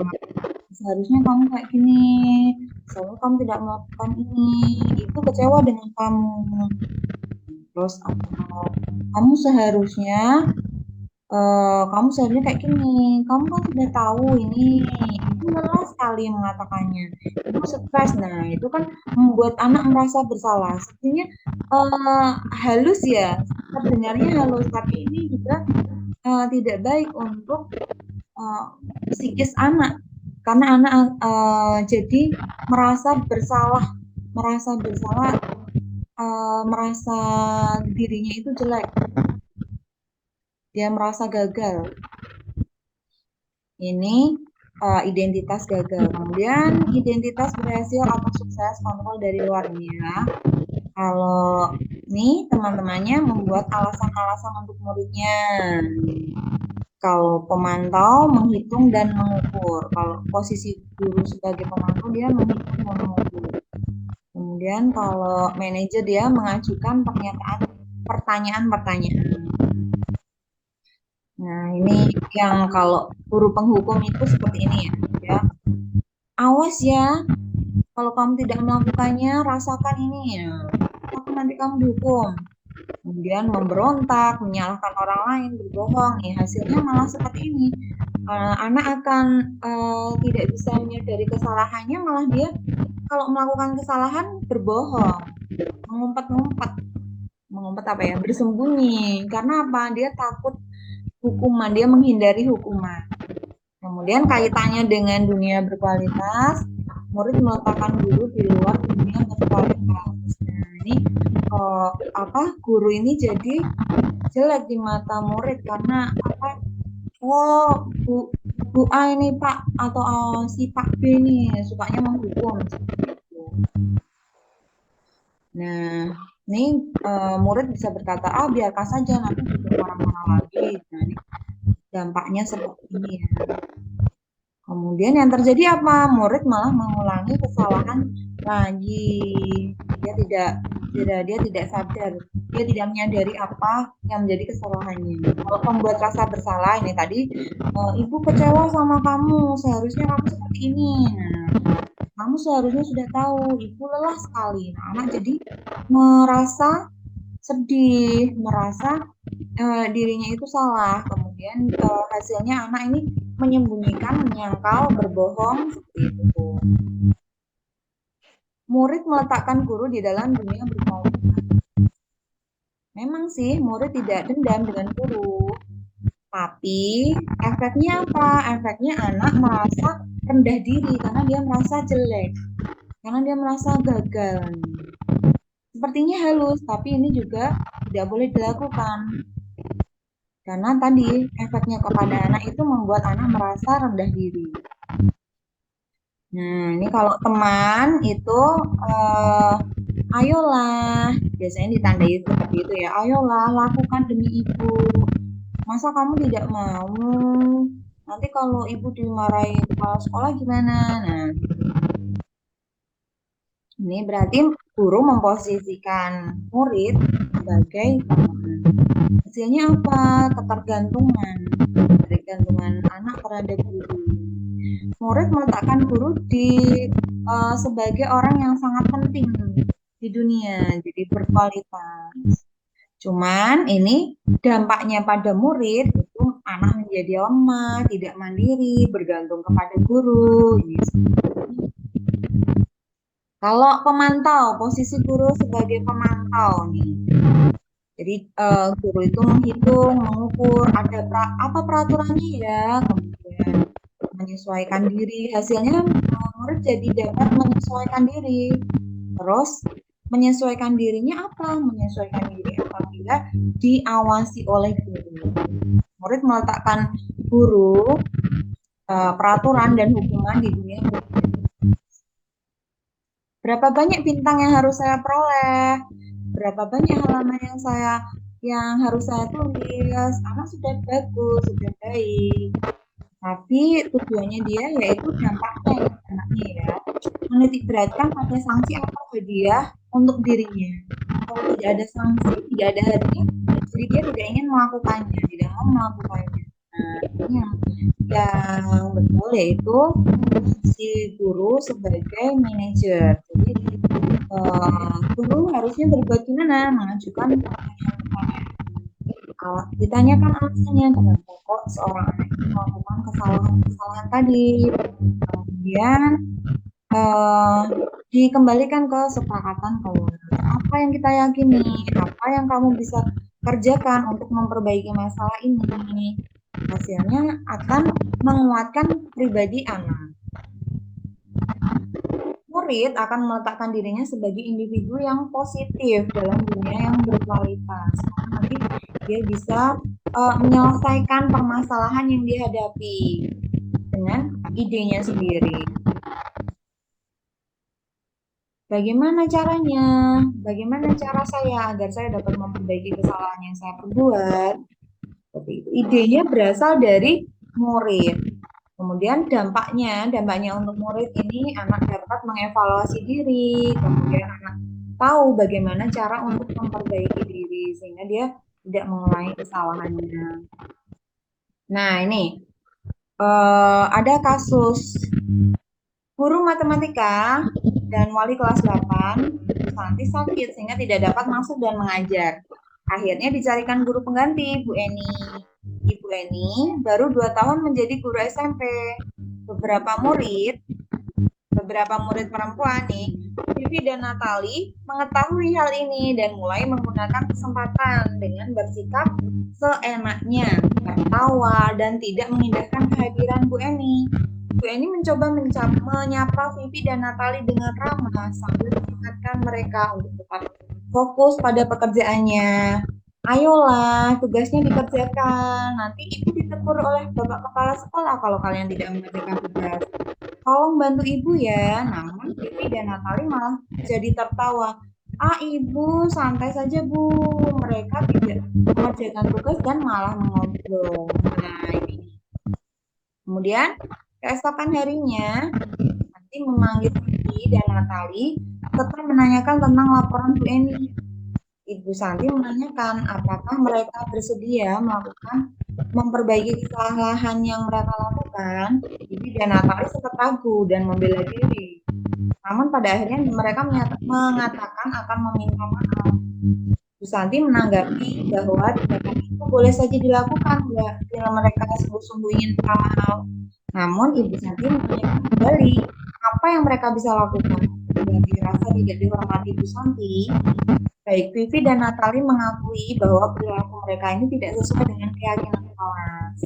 seharusnya kamu kayak gini, misalnya kamu tidak melakukan ini, ibu kecewa dengan kamu. Terus kamu seharusnya kamu seharusnya kayak gini, kamu kan sudah tahu ini, ibu lelah sekali mengatakannya, ibu stres. Nah, itu kan membuat anak merasa bersalah. Sebenarnya halus ya, terdengarnya halus, tapi ini juga tidak baik untuk uh, psikis anak, karena anak jadi merasa bersalah, merasa dirinya itu jelek, dia merasa gagal. Ini identitas gagal. Kemudian identitas berhasil atau sukses, kontrol dari luarnya. Kalau nih teman-temannya membuat alasan-alasan untuk muridnya. Kalau pemantau menghitung dan mengukur. Kalau posisi guru sebagai pemantau dia menghitung dan mengukur. Kemudian kalau manajer dia mengajukan pertanyaan-pertanyaan. Nah, ini yang kalau guru penghukum itu seperti ini ya. Awas ya, kalau kamu tidak melakukannya, rasakan ini ya. Nanti kamu dihukum. Kemudian memberontak, menyalahkan orang lain, berbohong. Nih, hasilnya malah seperti ini. Anak akan tidak bisa menyadari kesalahannya, malah dia kalau melakukan kesalahan berbohong, mengumpat apa ya, bersembunyi. Karena apa? Dia takut hukuman, dia menghindari hukuman. Kemudian kaitannya dengan dunia berkualitas, murid meletakkan guru di luar dunia berkualitas. Nah, ini guru ini jadi jelek di mata murid karena apa? Oh, Bu A ini Pak atau si Pak B ini sukanya menghukum. Nah, ini murid bisa berkata, biarkan saja nanti juga marah-marah lagi. Nah, ini dampaknya seperti ini ya. Kemudian yang terjadi apa? Murid malah mengulangi kesalahan lagi. Dia tidak sadar. Dia tidak menyadari apa yang menjadi kesalahannya. Kalau membuat rasa bersalah ini tadi, ibu kecewa sama kamu. Seharusnya kamu seperti ini. Nah, kamu seharusnya sudah tahu. Ibu lelah sekali. Nah, anak jadi merasa sedih, merasa dirinya itu salah. Kemudian hasilnya anak ini menyembunyikan, menyangkal, berbohong seperti itu. Murid meletakkan guru di dalam dunia berkualitas. Memang sih murid tidak dendam dengan guru, tapi efeknya apa? Efeknya anak merasa rendah diri karena dia merasa jelek, karena dia merasa gagal. Sepertinya halus, tapi ini juga tidak boleh dilakukan. Karena tadi efeknya kepada anak itu membuat anak merasa rendah diri. Nah, ini kalau teman itu ayolah, biasanya ditandai seperti itu ya. Ayolah, lakukan demi ibu. Masa kamu tidak mau? Nanti kalau ibu dimarahi kepala sekolah gimana? Nah, ini berarti guru memposisikan murid sebagai teman. Hasilnya apa? Ketergantungan anak terhadap guru. Murid meletakkan guru sebagai orang yang sangat penting di dunia, jadi berkualitas. Cuman ini dampaknya pada murid itu anak menjadi lemah, tidak mandiri, bergantung kepada guru. Kalau pemantau, posisi guru sebagai pemantau nih. Jadi guru itu menghitung, mengukur, ada apa peraturannya ya, kemudian menyesuaikan diri. Hasilnya murid jadi dapat menyesuaikan diri. Terus menyesuaikan dirinya apa? Menyesuaikan diri apabila diawasi oleh guru. Murid meletakkan guru, peraturan dan hukuman di dunia. Berapa banyak bintang yang harus saya peroleh? Berapa banyak halaman yang harus saya tulis? Anak sudah bagus, sudah baik. Tapi tujuannya dia yaitu dampaknya anaknya ya. Menitik beratkan pada sanksi apa ke dia untuk dirinya. Kalau tidak ada sanksi, tidak ada hadiah, jadi dia tidak ingin melakukannya, tidak mau melakukannya. Nah, ini yang yang betul yaitu si guru sebagai manajer. Jadi guru harusnya berbuat gimana? Mengajukan pertanyaan kepada ditanyakan alasannya kenapa kok seorang anak itu melakukan kesalahan-kesalahan tadi. Kemudian eh, dikembalikan ke kesepakatan keluarga. Apa yang kita yakini, apa yang kamu bisa kerjakan untuk memperbaiki masalah ini. Hasilnya akan menguatkan pribadi anak. Murid akan meletakkan dirinya sebagai individu yang positif dalam dunia yang berkualitas. Nanti dia bisa menyelesaikan permasalahan yang dihadapi dengan idenya sendiri. Bagaimana caranya? Bagaimana cara saya agar saya dapat memperbaiki kesalahan yang saya perbuat? Seperti itu. Idenya berasal dari murid. Kemudian dampaknya untuk murid ini anak dapat mengevaluasi diri, kemudian anak tahu bagaimana cara untuk memperbaiki diri sehingga dia tidak mengulangi kesalahannya. Nah, ini ada kasus guru matematika dan wali kelas 8 Bu Santi sakit sehingga tidak dapat masuk dan mengajar. Akhirnya dicarikan guru pengganti, Bu Eni. Ibu Eni baru 2 tahun menjadi guru SMP. Beberapa murid perempuan nih, Vivi dan Natali mengetahui hal ini dan mulai menggunakan kesempatan dengan bersikap seenaknya, tertawa dan tidak mengindahkan kehadiran Bu Eni. Bu Eni mencoba menyapa Vivi dan Natali dengan ramah sambil mengingatkan mereka untuk tetap fokus pada pekerjaannya. Ayolah, tugasnya dikerjakan. Nanti ibu ditegur oleh bapak kepala sekolah kalau kalian tidak mengerjakan tugas. Tolong bantu ibu ya. Namun Vivi dan Natali malah jadi tertawa. Ah ibu, santai saja bu. Mereka tidak mengerjakan tugas dan malah mengobrol. Nah ini. Kemudian keesokan harinya nanti memanggil Vivi dan Natali serta menanyakan tentang laporan Bu Eni. Ibu Santi menanyakan apakah mereka bersedia memperbaiki kesalahan yang mereka lakukan. Vivi dan Natali sempat ragu dan membela diri. Namun pada akhirnya mereka mengatakan akan meminta maaf. Bu Santi menanggapi bahwa tindakan itu boleh saja dilakukan bila mereka sungguh-sungguh ingin minta maaf. Namun Ibu Santi menanyakan kembali apa yang mereka bisa lakukan. Dan dirasa tidak dihormati Bu Santi, baik Vivi dan Natali mengakui bahwa perilaku mereka ini tidak sesuai dengan keyakinan kelas.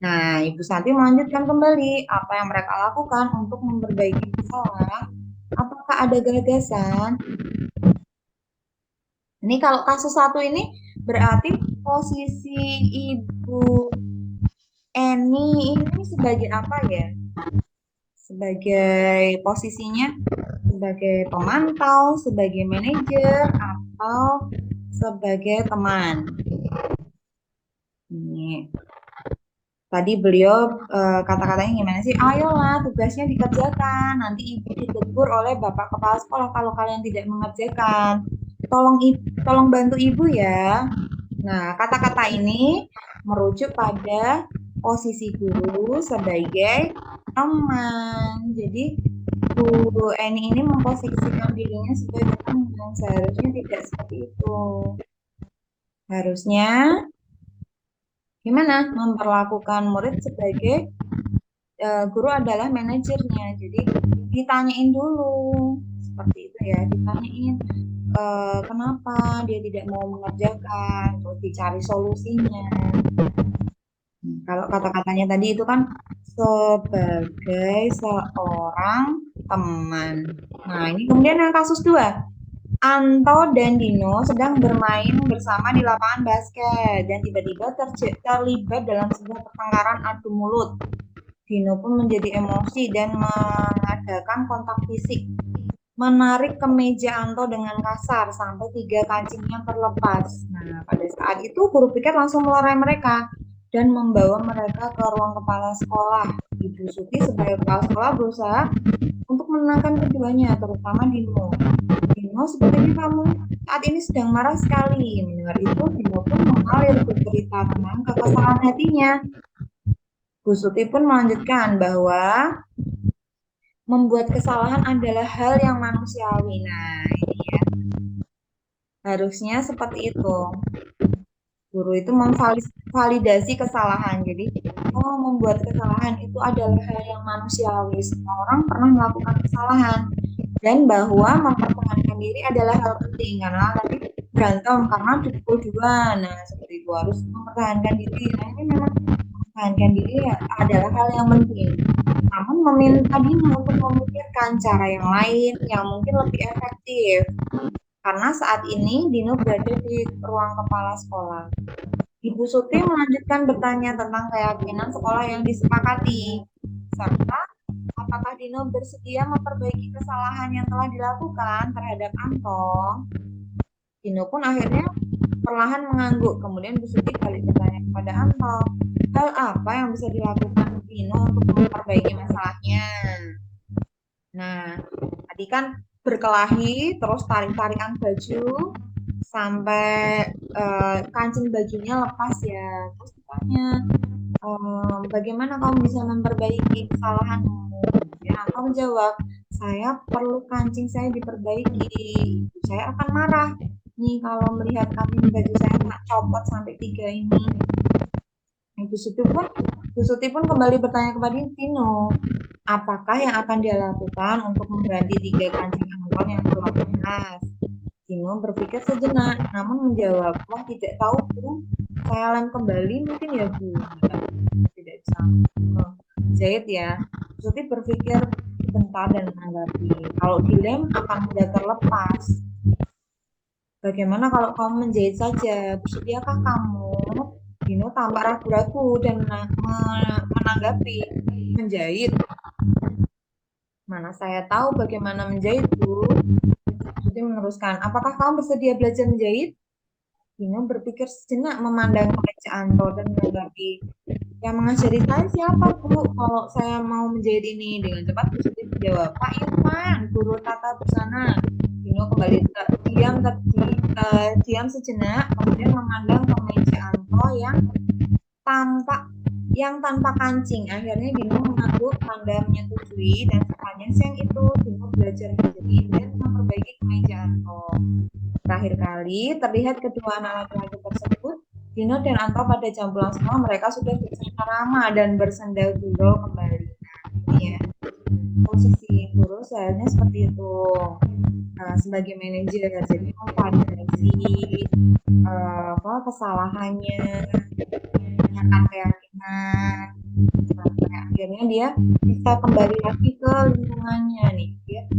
Nah, Ibu Santi melanjutkan kembali apa yang mereka lakukan untuk memperbaiki masalah. Apakah ada gagasan? Ini kalau kasus satu ini berarti posisi Ibu Eni ini sebagai apa ya? Sebagai posisinya sebagai pemantau, sebagai manajer, atau sebagai teman. Ini tadi beliau kata-katanya gimana sih? Ayolah, tugasnya dikerjakan. Nanti ibu ditegur oleh bapak kepala sekolah kalau kalian tidak mengerjakan. Tolong bantu ibu ya. Nah, kata-kata ini merujuk pada posisi guru sebagai teman. Jadi Bu Eni ini memposisikan dirinya sebagai teman. Seharusnya tidak seperti itu. Harusnya gimana? Memperlakukan murid sebagai guru adalah manajernya. Jadi ditanyain dulu seperti itu ya. Ditanyain kenapa dia tidak mau mengerjakan, terus dicari solusinya. Kalau kata-katanya tadi itu kan sebagai seorang teman. Nah, ini kemudian yang kasus 2. Anto dan Dino sedang bermain bersama di lapangan basket dan tiba-tiba terlibat dalam sebuah pertengkaran adu mulut. Dino pun menjadi emosi dan mengadakan kontak fisik, menarik kemeja Anto dengan kasar sampai 3 kancingnya terlepas. Nah, pada saat itu guru piket langsung melerai mereka dan membawa mereka ke ruang kepala sekolah. Ibu Suti sebagai kepala sekolah berusaha untuk menenangkan keduanya, terutama Dino. Dino, sepertinya kamu saat ini sedang marah sekali. Mendengar itu, Dino pun mengalir bercerita tentang kekesalan hatinya. Bu Suti pun melanjutkan bahwa membuat kesalahan adalah hal yang manusiawi. Nah, ini ya, harusnya seperti itu. Guru itu memvalidasi kesalahan. Jadi, oh, membuat kesalahan itu adalah hal yang manusiawi. Semua orang pernah melakukan kesalahan. Dan bahwa mempertahankan diri adalah hal penting. Karena tadi berantem karena dipukul dua. Nah, seperti itu harus mempertahankan diri. Nah, ini memang mempertahankan diri adalah hal yang penting. Namun meminta Dina untuk memikirkan cara yang lain yang mungkin lebih efektif. Karena saat ini Dino berada di ruang kepala sekolah. Ibu Suti melanjutkan bertanya tentang keyakinan sekolah yang disepakati, serta apakah Dino bersedia memperbaiki kesalahan yang telah dilakukan terhadap Anto. Dino pun akhirnya perlahan mengangguk. Kemudian Bu Suti balik bertanya kepada Anto, hal apa yang bisa dilakukan Dino untuk memperbaiki masalahnya? Nah, tadi kan berkelahi, terus tarik-tarikan baju, sampai kancing bajunya lepas ya. Terus ditanya, bagaimana kamu bisa memperbaiki kesalahanmu? Ya, aku menjawab, saya perlu kancing saya diperbaiki. Saya akan marah nih kalau melihat kancing baju saya kena copot sampai 3 ini. Bu Suti pun kembali bertanya kepada Tino, apakah yang akan dia lakukan untuk mengganti 3 kancing angkot yang telah bekas? Tino berpikir sejenak, namun menjawab, wah tidak tahu Bu, saya lem kembali mungkin ya Bu. Tidak bisa jahit ya. Bu Suti berpikir sebentar dan menanggapi, kalau dilem akan mudah terlepas. Bagaimana kalau kamu menjahit saja? Bersediakah kamu? Dino tampak ragu-ragu dan menanggapi, menjahit. Mana saya tahu bagaimana menjahit, Bu. Jadi meneruskan, apakah kamu bersedia belajar menjahit? Dino berpikir sejenak memandang kemeja Anto dan menanggapi, yang mengajari saya siapa, Bu? Kalau saya mau menjahit ini, dengan cepat Bu Suti menjawab, Pak Irfan, guru tata busana. Dino kembali diam sejenak, kemudian memandang kemeja Anto yang tanpa kancing. Akhirnya Dino mengangguk tanda menyetujui dan sepanjang siang itu Dino belajar menjahit dan memperbaiki kemeja Anto. Terakhir kali terlihat kedua anak laki-laki tersebut, Dino dan Anto pada jam pulang sekolah mereka sudah bercengkrama ramah dan bersenda gurau kembali. Nah, ini ya, posisi guru seharusnya seperti itu. Sebagai manajer, jadi memvalidasi kesalahannya, menanyakan keyakinan, sampai akhirnya dia bisa kembali lagi ke lingkungannya nih. Dia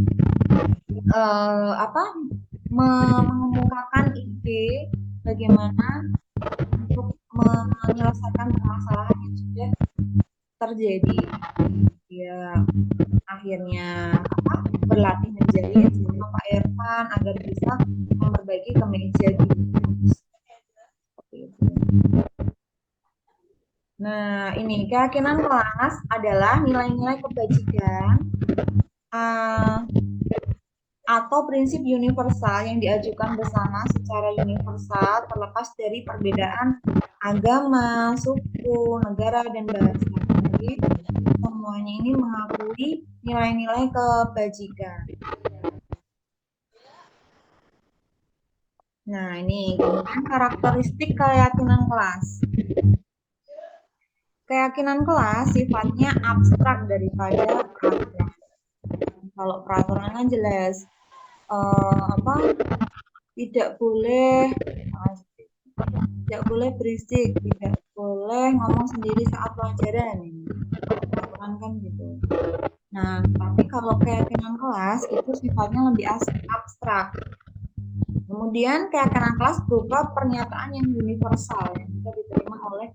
mengemukakan ide bagaimana untuk menyelesaikan permasalahan yang sudah terjadi. Dia akhirnya berlatih menjahit sama Pak Irfan agar bisa memperbaiki kemeja seperti itu. Nah, ini keyakinan kelas adalah nilai-nilai kebajikan atau prinsip universal yang diajukan bersama secara universal terlepas dari perbedaan agama, suku, negara, dan bahasa. Jadi, semuanya ini mengakui nilai-nilai kebajikan. Nah, ini kemudian karakteristik keyakinan kelas. Keyakinan kelas sifatnya abstrak daripada peraturan. Kalau peraturan kan jelas, tidak boleh berisik, tidak boleh ngomong sendiri saat pelajaran. Peraturan kan gitu. Nah, tapi kalau keyakinan kelas itu sifatnya lebih abstrak. Kemudian keyakinan kelas berupa pernyataan yang universal yang bisa diterima oleh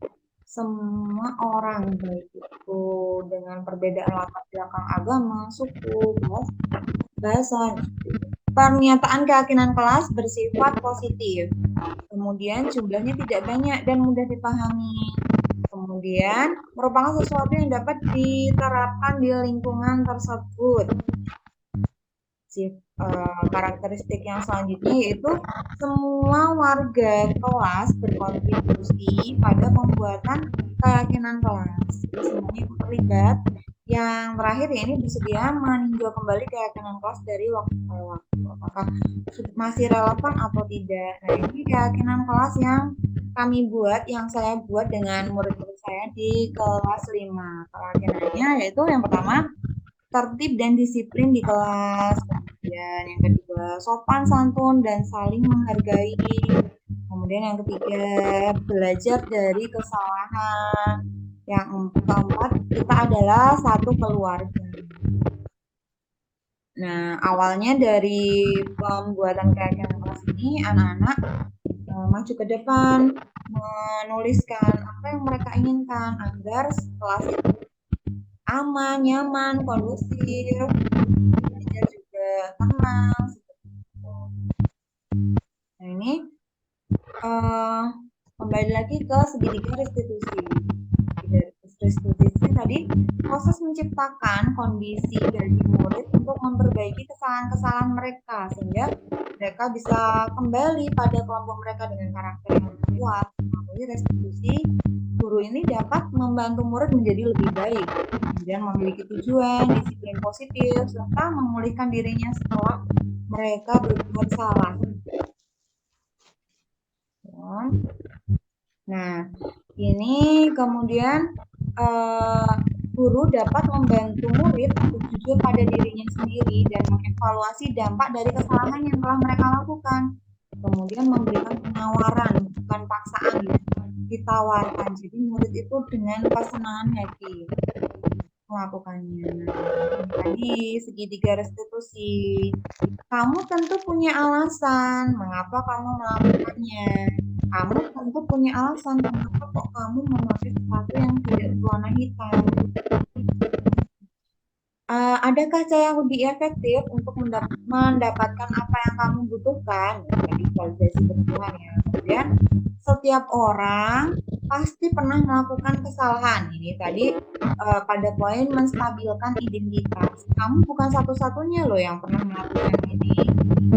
semua orang, baik itu dengan perbedaan latar belakang agama, suku, bahasa. Pernyataan keyakinan kelas bersifat positif. Kemudian jumlahnya tidak banyak dan mudah dipahami. Kemudian merupakan sesuatu yang dapat diterapkan di lingkungan tersebut. Karakteristik yang selanjutnya yaitu semua warga kelas berkontribusi pada pembuatan keyakinan kelas. Jadi semuanya ikut terlibat. Yang terakhir ya ini bersedia meninjau kembali keyakinan kelas dari waktu ke waktu. Apakah masih relevan atau tidak. Nah ini keyakinan kelas yang saya buat dengan murid-murid saya di kelas 5. Keyakinannya yaitu yang pertama, tertib dan disiplin di kelas. Kemudian yang kedua, sopan santun dan saling menghargai. Kemudian yang ketiga, belajar dari kesalahan. Yang keempat, kita adalah satu keluarga. Nah, awalnya dari pembuatan keyakinan kelas ini, anak-anak maju ke depan, menuliskan apa yang mereka inginkan agar kelas itu aman, nyaman, kondusif, belajar juga tenang. Nah, ini kembali lagi ke segitiga restitusi. Restitusi tadi proses menciptakan kondisi bagi murid untuk memperbaiki kesalahan-kesalahan mereka sehingga mereka bisa kembali pada kelompok mereka dengan karakter yang kuat. Melalui restitusi, guru ini dapat membantu murid menjadi lebih baik, kemudian memiliki tujuan, disiplin positif, serta memulihkan dirinya setelah mereka berbuat salah. Nah, ini kemudian guru dapat membantu murid untuk jujur pada dirinya sendiri dan mengevaluasi dampak dari kesalahan yang telah mereka lakukan. Kemudian memberikan penawaran, bukan paksaan, ditawarkan. Jadi murid itu dengan kesenangan hati melakukannya. Tadi segitiga restitusi. Kamu tentu punya alasan mengapa kamu melakukannya. Kamu tentu punya alasan kenapa kok kamu memakai sepatu yang tidak berwarna hitam. Adakah cara yang lebih efektif untuk mendapatkan apa yang kamu butuhkan? Jadi validasi kebutuhan ya. Kemudian setiap orang pasti pernah melakukan kesalahan. Ini tadi pada poin menstabilkan identitas. Kamu bukan satu-satunya loh yang pernah melakukan ini.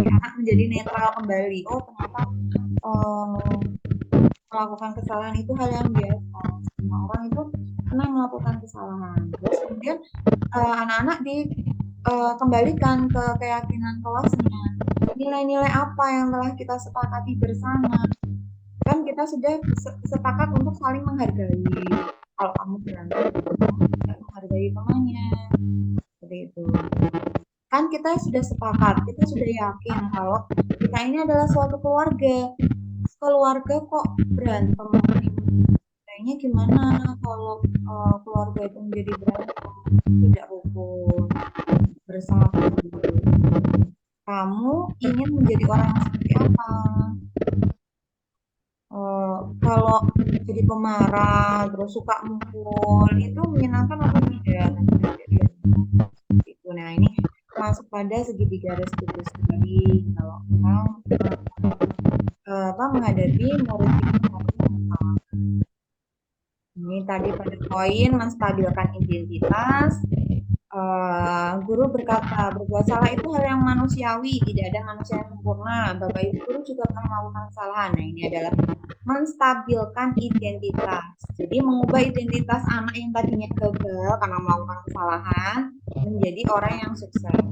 Anak menjadi netral kembali. Oh ternyata melakukan kesalahan itu hal yang biasa. Semua orang itu pernah melakukan kesalahan. Terus kemudian anak-anak dikembalikan ke keyakinan kelasnya. Nilai-nilai apa yang telah kita sepakati bersama? Kan kita sudah sepakat untuk saling menghargai. Kalau kamu berantem, tidak menghargai temannya. Seperti itu. Kan kita sudah sepakat, kita sudah yakin kalau kita ini adalah suatu keluarga. Keluarga kok berantem? Kayaknya gimana kalau keluarga itu menjadi berantem, tidak rukun, bersatu. Kamu ingin menjadi orang yang seperti apa? Kalau jadi pemarah, terus suka mukul, itu menyenangkan atau tidak? Itu. Nah ini masuk pada segitiga restitusi tadi. Kalau menghadapi murid yang ini tadi pada poin menstabilkan identitas. Guru berkata, berbuat salah itu hal yang manusiawi, tidak ada manusia yang sempurna. Bapak Ibu guru juga pernah melakukan kesalahan. Nah, ini adalah menstabilkan identitas. Jadi mengubah identitas anak yang tadinya gagal karena melakukan kesalahan menjadi orang yang sukses.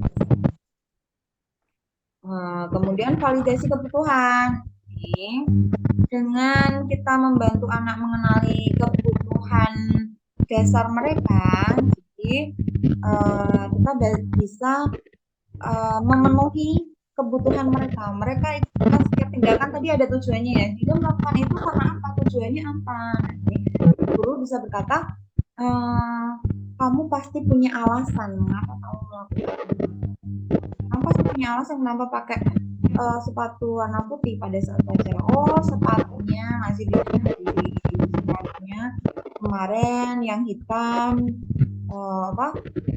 Kemudian validasi kebutuhan. Dengan kita membantu anak mengenali kebutuhan dasar mereka, jadi kita bisa memenuhi kebutuhan mereka. Mereka itu kan setiap tindakan tadi ada tujuannya ya. Dia melakukan itu karena apa? Tujuannya apa? Jadi, guru bisa berkata, kamu pasti punya alasan mengapa kamu melakukan itu. Kamu pasti punya alasan kenapa pakai sepatu warna putih pada saat pacaran. Oh, sepatunya masih di sepatunya kemarin yang hitam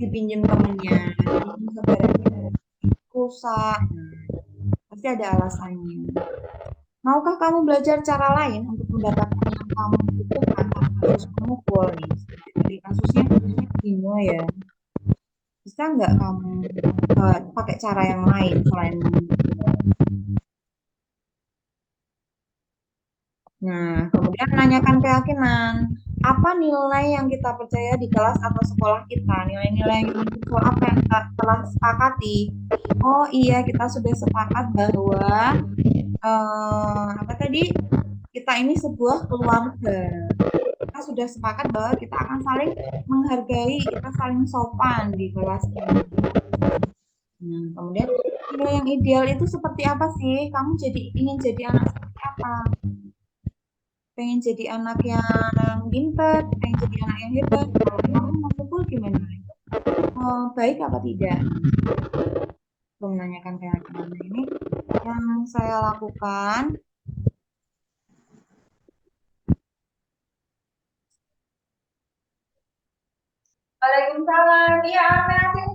dipinjam temennya, saudaranya rusak. Pasti ada alasannya. Maukah kamu belajar cara lain untuk mendapatkan yang kamu butuhkan tanpa harus memukul nih? Jadi kasusnya Bimo ya. Bisa nggak kamu pakai cara yang lain selain memukul? Nah, kemudian menanyakan keyakinan. apa nilai yang kita percaya di kelas atau sekolah kita, nilai-nilai itu apa yang kita telah sepakati. Oh iya, kita sudah sepakat bahwa apa tadi, kita ini sebuah keluarga. Kita sudah sepakat bahwa kita akan saling menghargai, kita saling sopan di kelas ini. Kemudian nilai yang ideal itu seperti apa sih? Kamu ingin jadi anak seperti apa? Pengen jadi anak yang pintar, pengen jadi anak yang hebat. Kalau kamu mau kumpul gimana? Baik apa tidak? Belum menanyakan kayak gimana ini. Yang saya lakukan, Waalaikumsalam. Iya, Amin.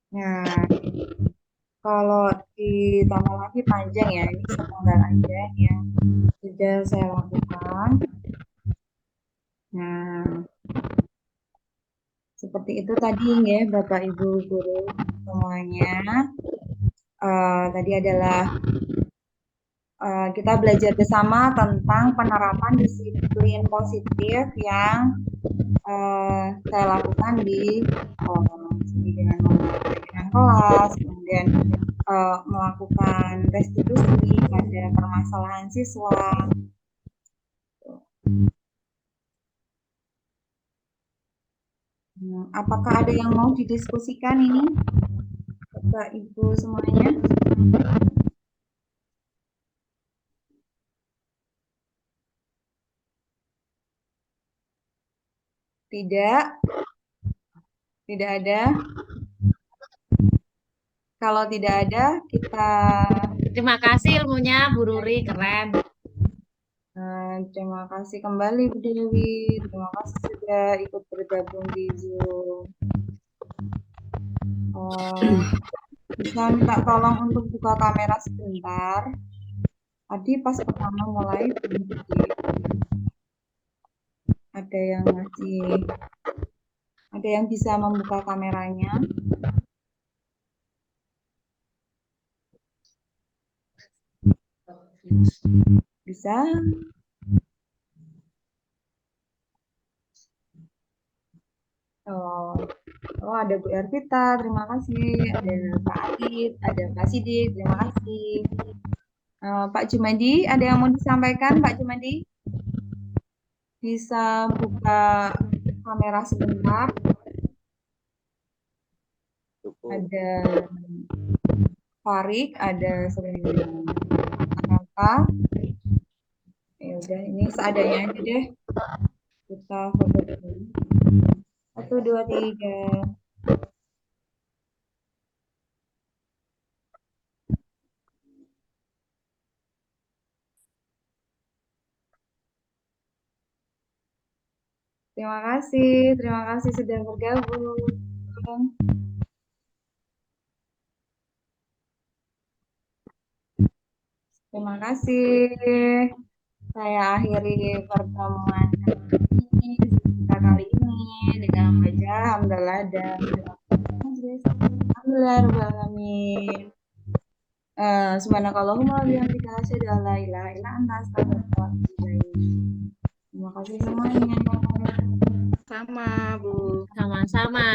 Nah, kalau ditambah lagi panjang ya, ini sepenggal aja yang sudah saya lakukan. Nah, seperti itu tadi ya Bapak Ibu Guru semuanya. Tadi adalah kita belajar bersama tentang penerapan disiplin positif yang saya lakukan di dengan dengan kelas, kemudian melakukan restitusi pada permasalahan siswa. Apakah ada yang mau didiskusikan ini, Bapak Ibu semuanya? Tidak? Tidak ada? Kalau tidak ada, kita... Terima kasih ilmunya, Bu Ruri, keren. Terima kasih kembali Bu Dewi. Terima kasih sudah ikut bergabung di Zoom. Bisa minta tolong untuk buka kamera sebentar. Tadi pas pertama mulai ada yang bisa membuka kameranya. Bisa? Oh, ada Bu Ervita, terima kasih. Ada Pak Adit, ada Pak Sidik, terima kasih. Pak Jumadi, ada yang mau disampaikan, Pak Jumadi? Bisa buka kamera sebentar. Ada Farik, ada apa? Ya udah, ini seadanya aja deh. Kita foto dulu. 1, 2, 3. Terima kasih sudah bergabung. Terima kasih. Saya akhiri pertemuan kali ini dengan membaca alhamdulillah dan alhamdulillah. Subhanakallahumma wa bihamdika asyhadu an la ilaha illa anta astaghfiruka wa atubu ilaik. Terima kasih semuanya. Sama, Bu. Sama-sama.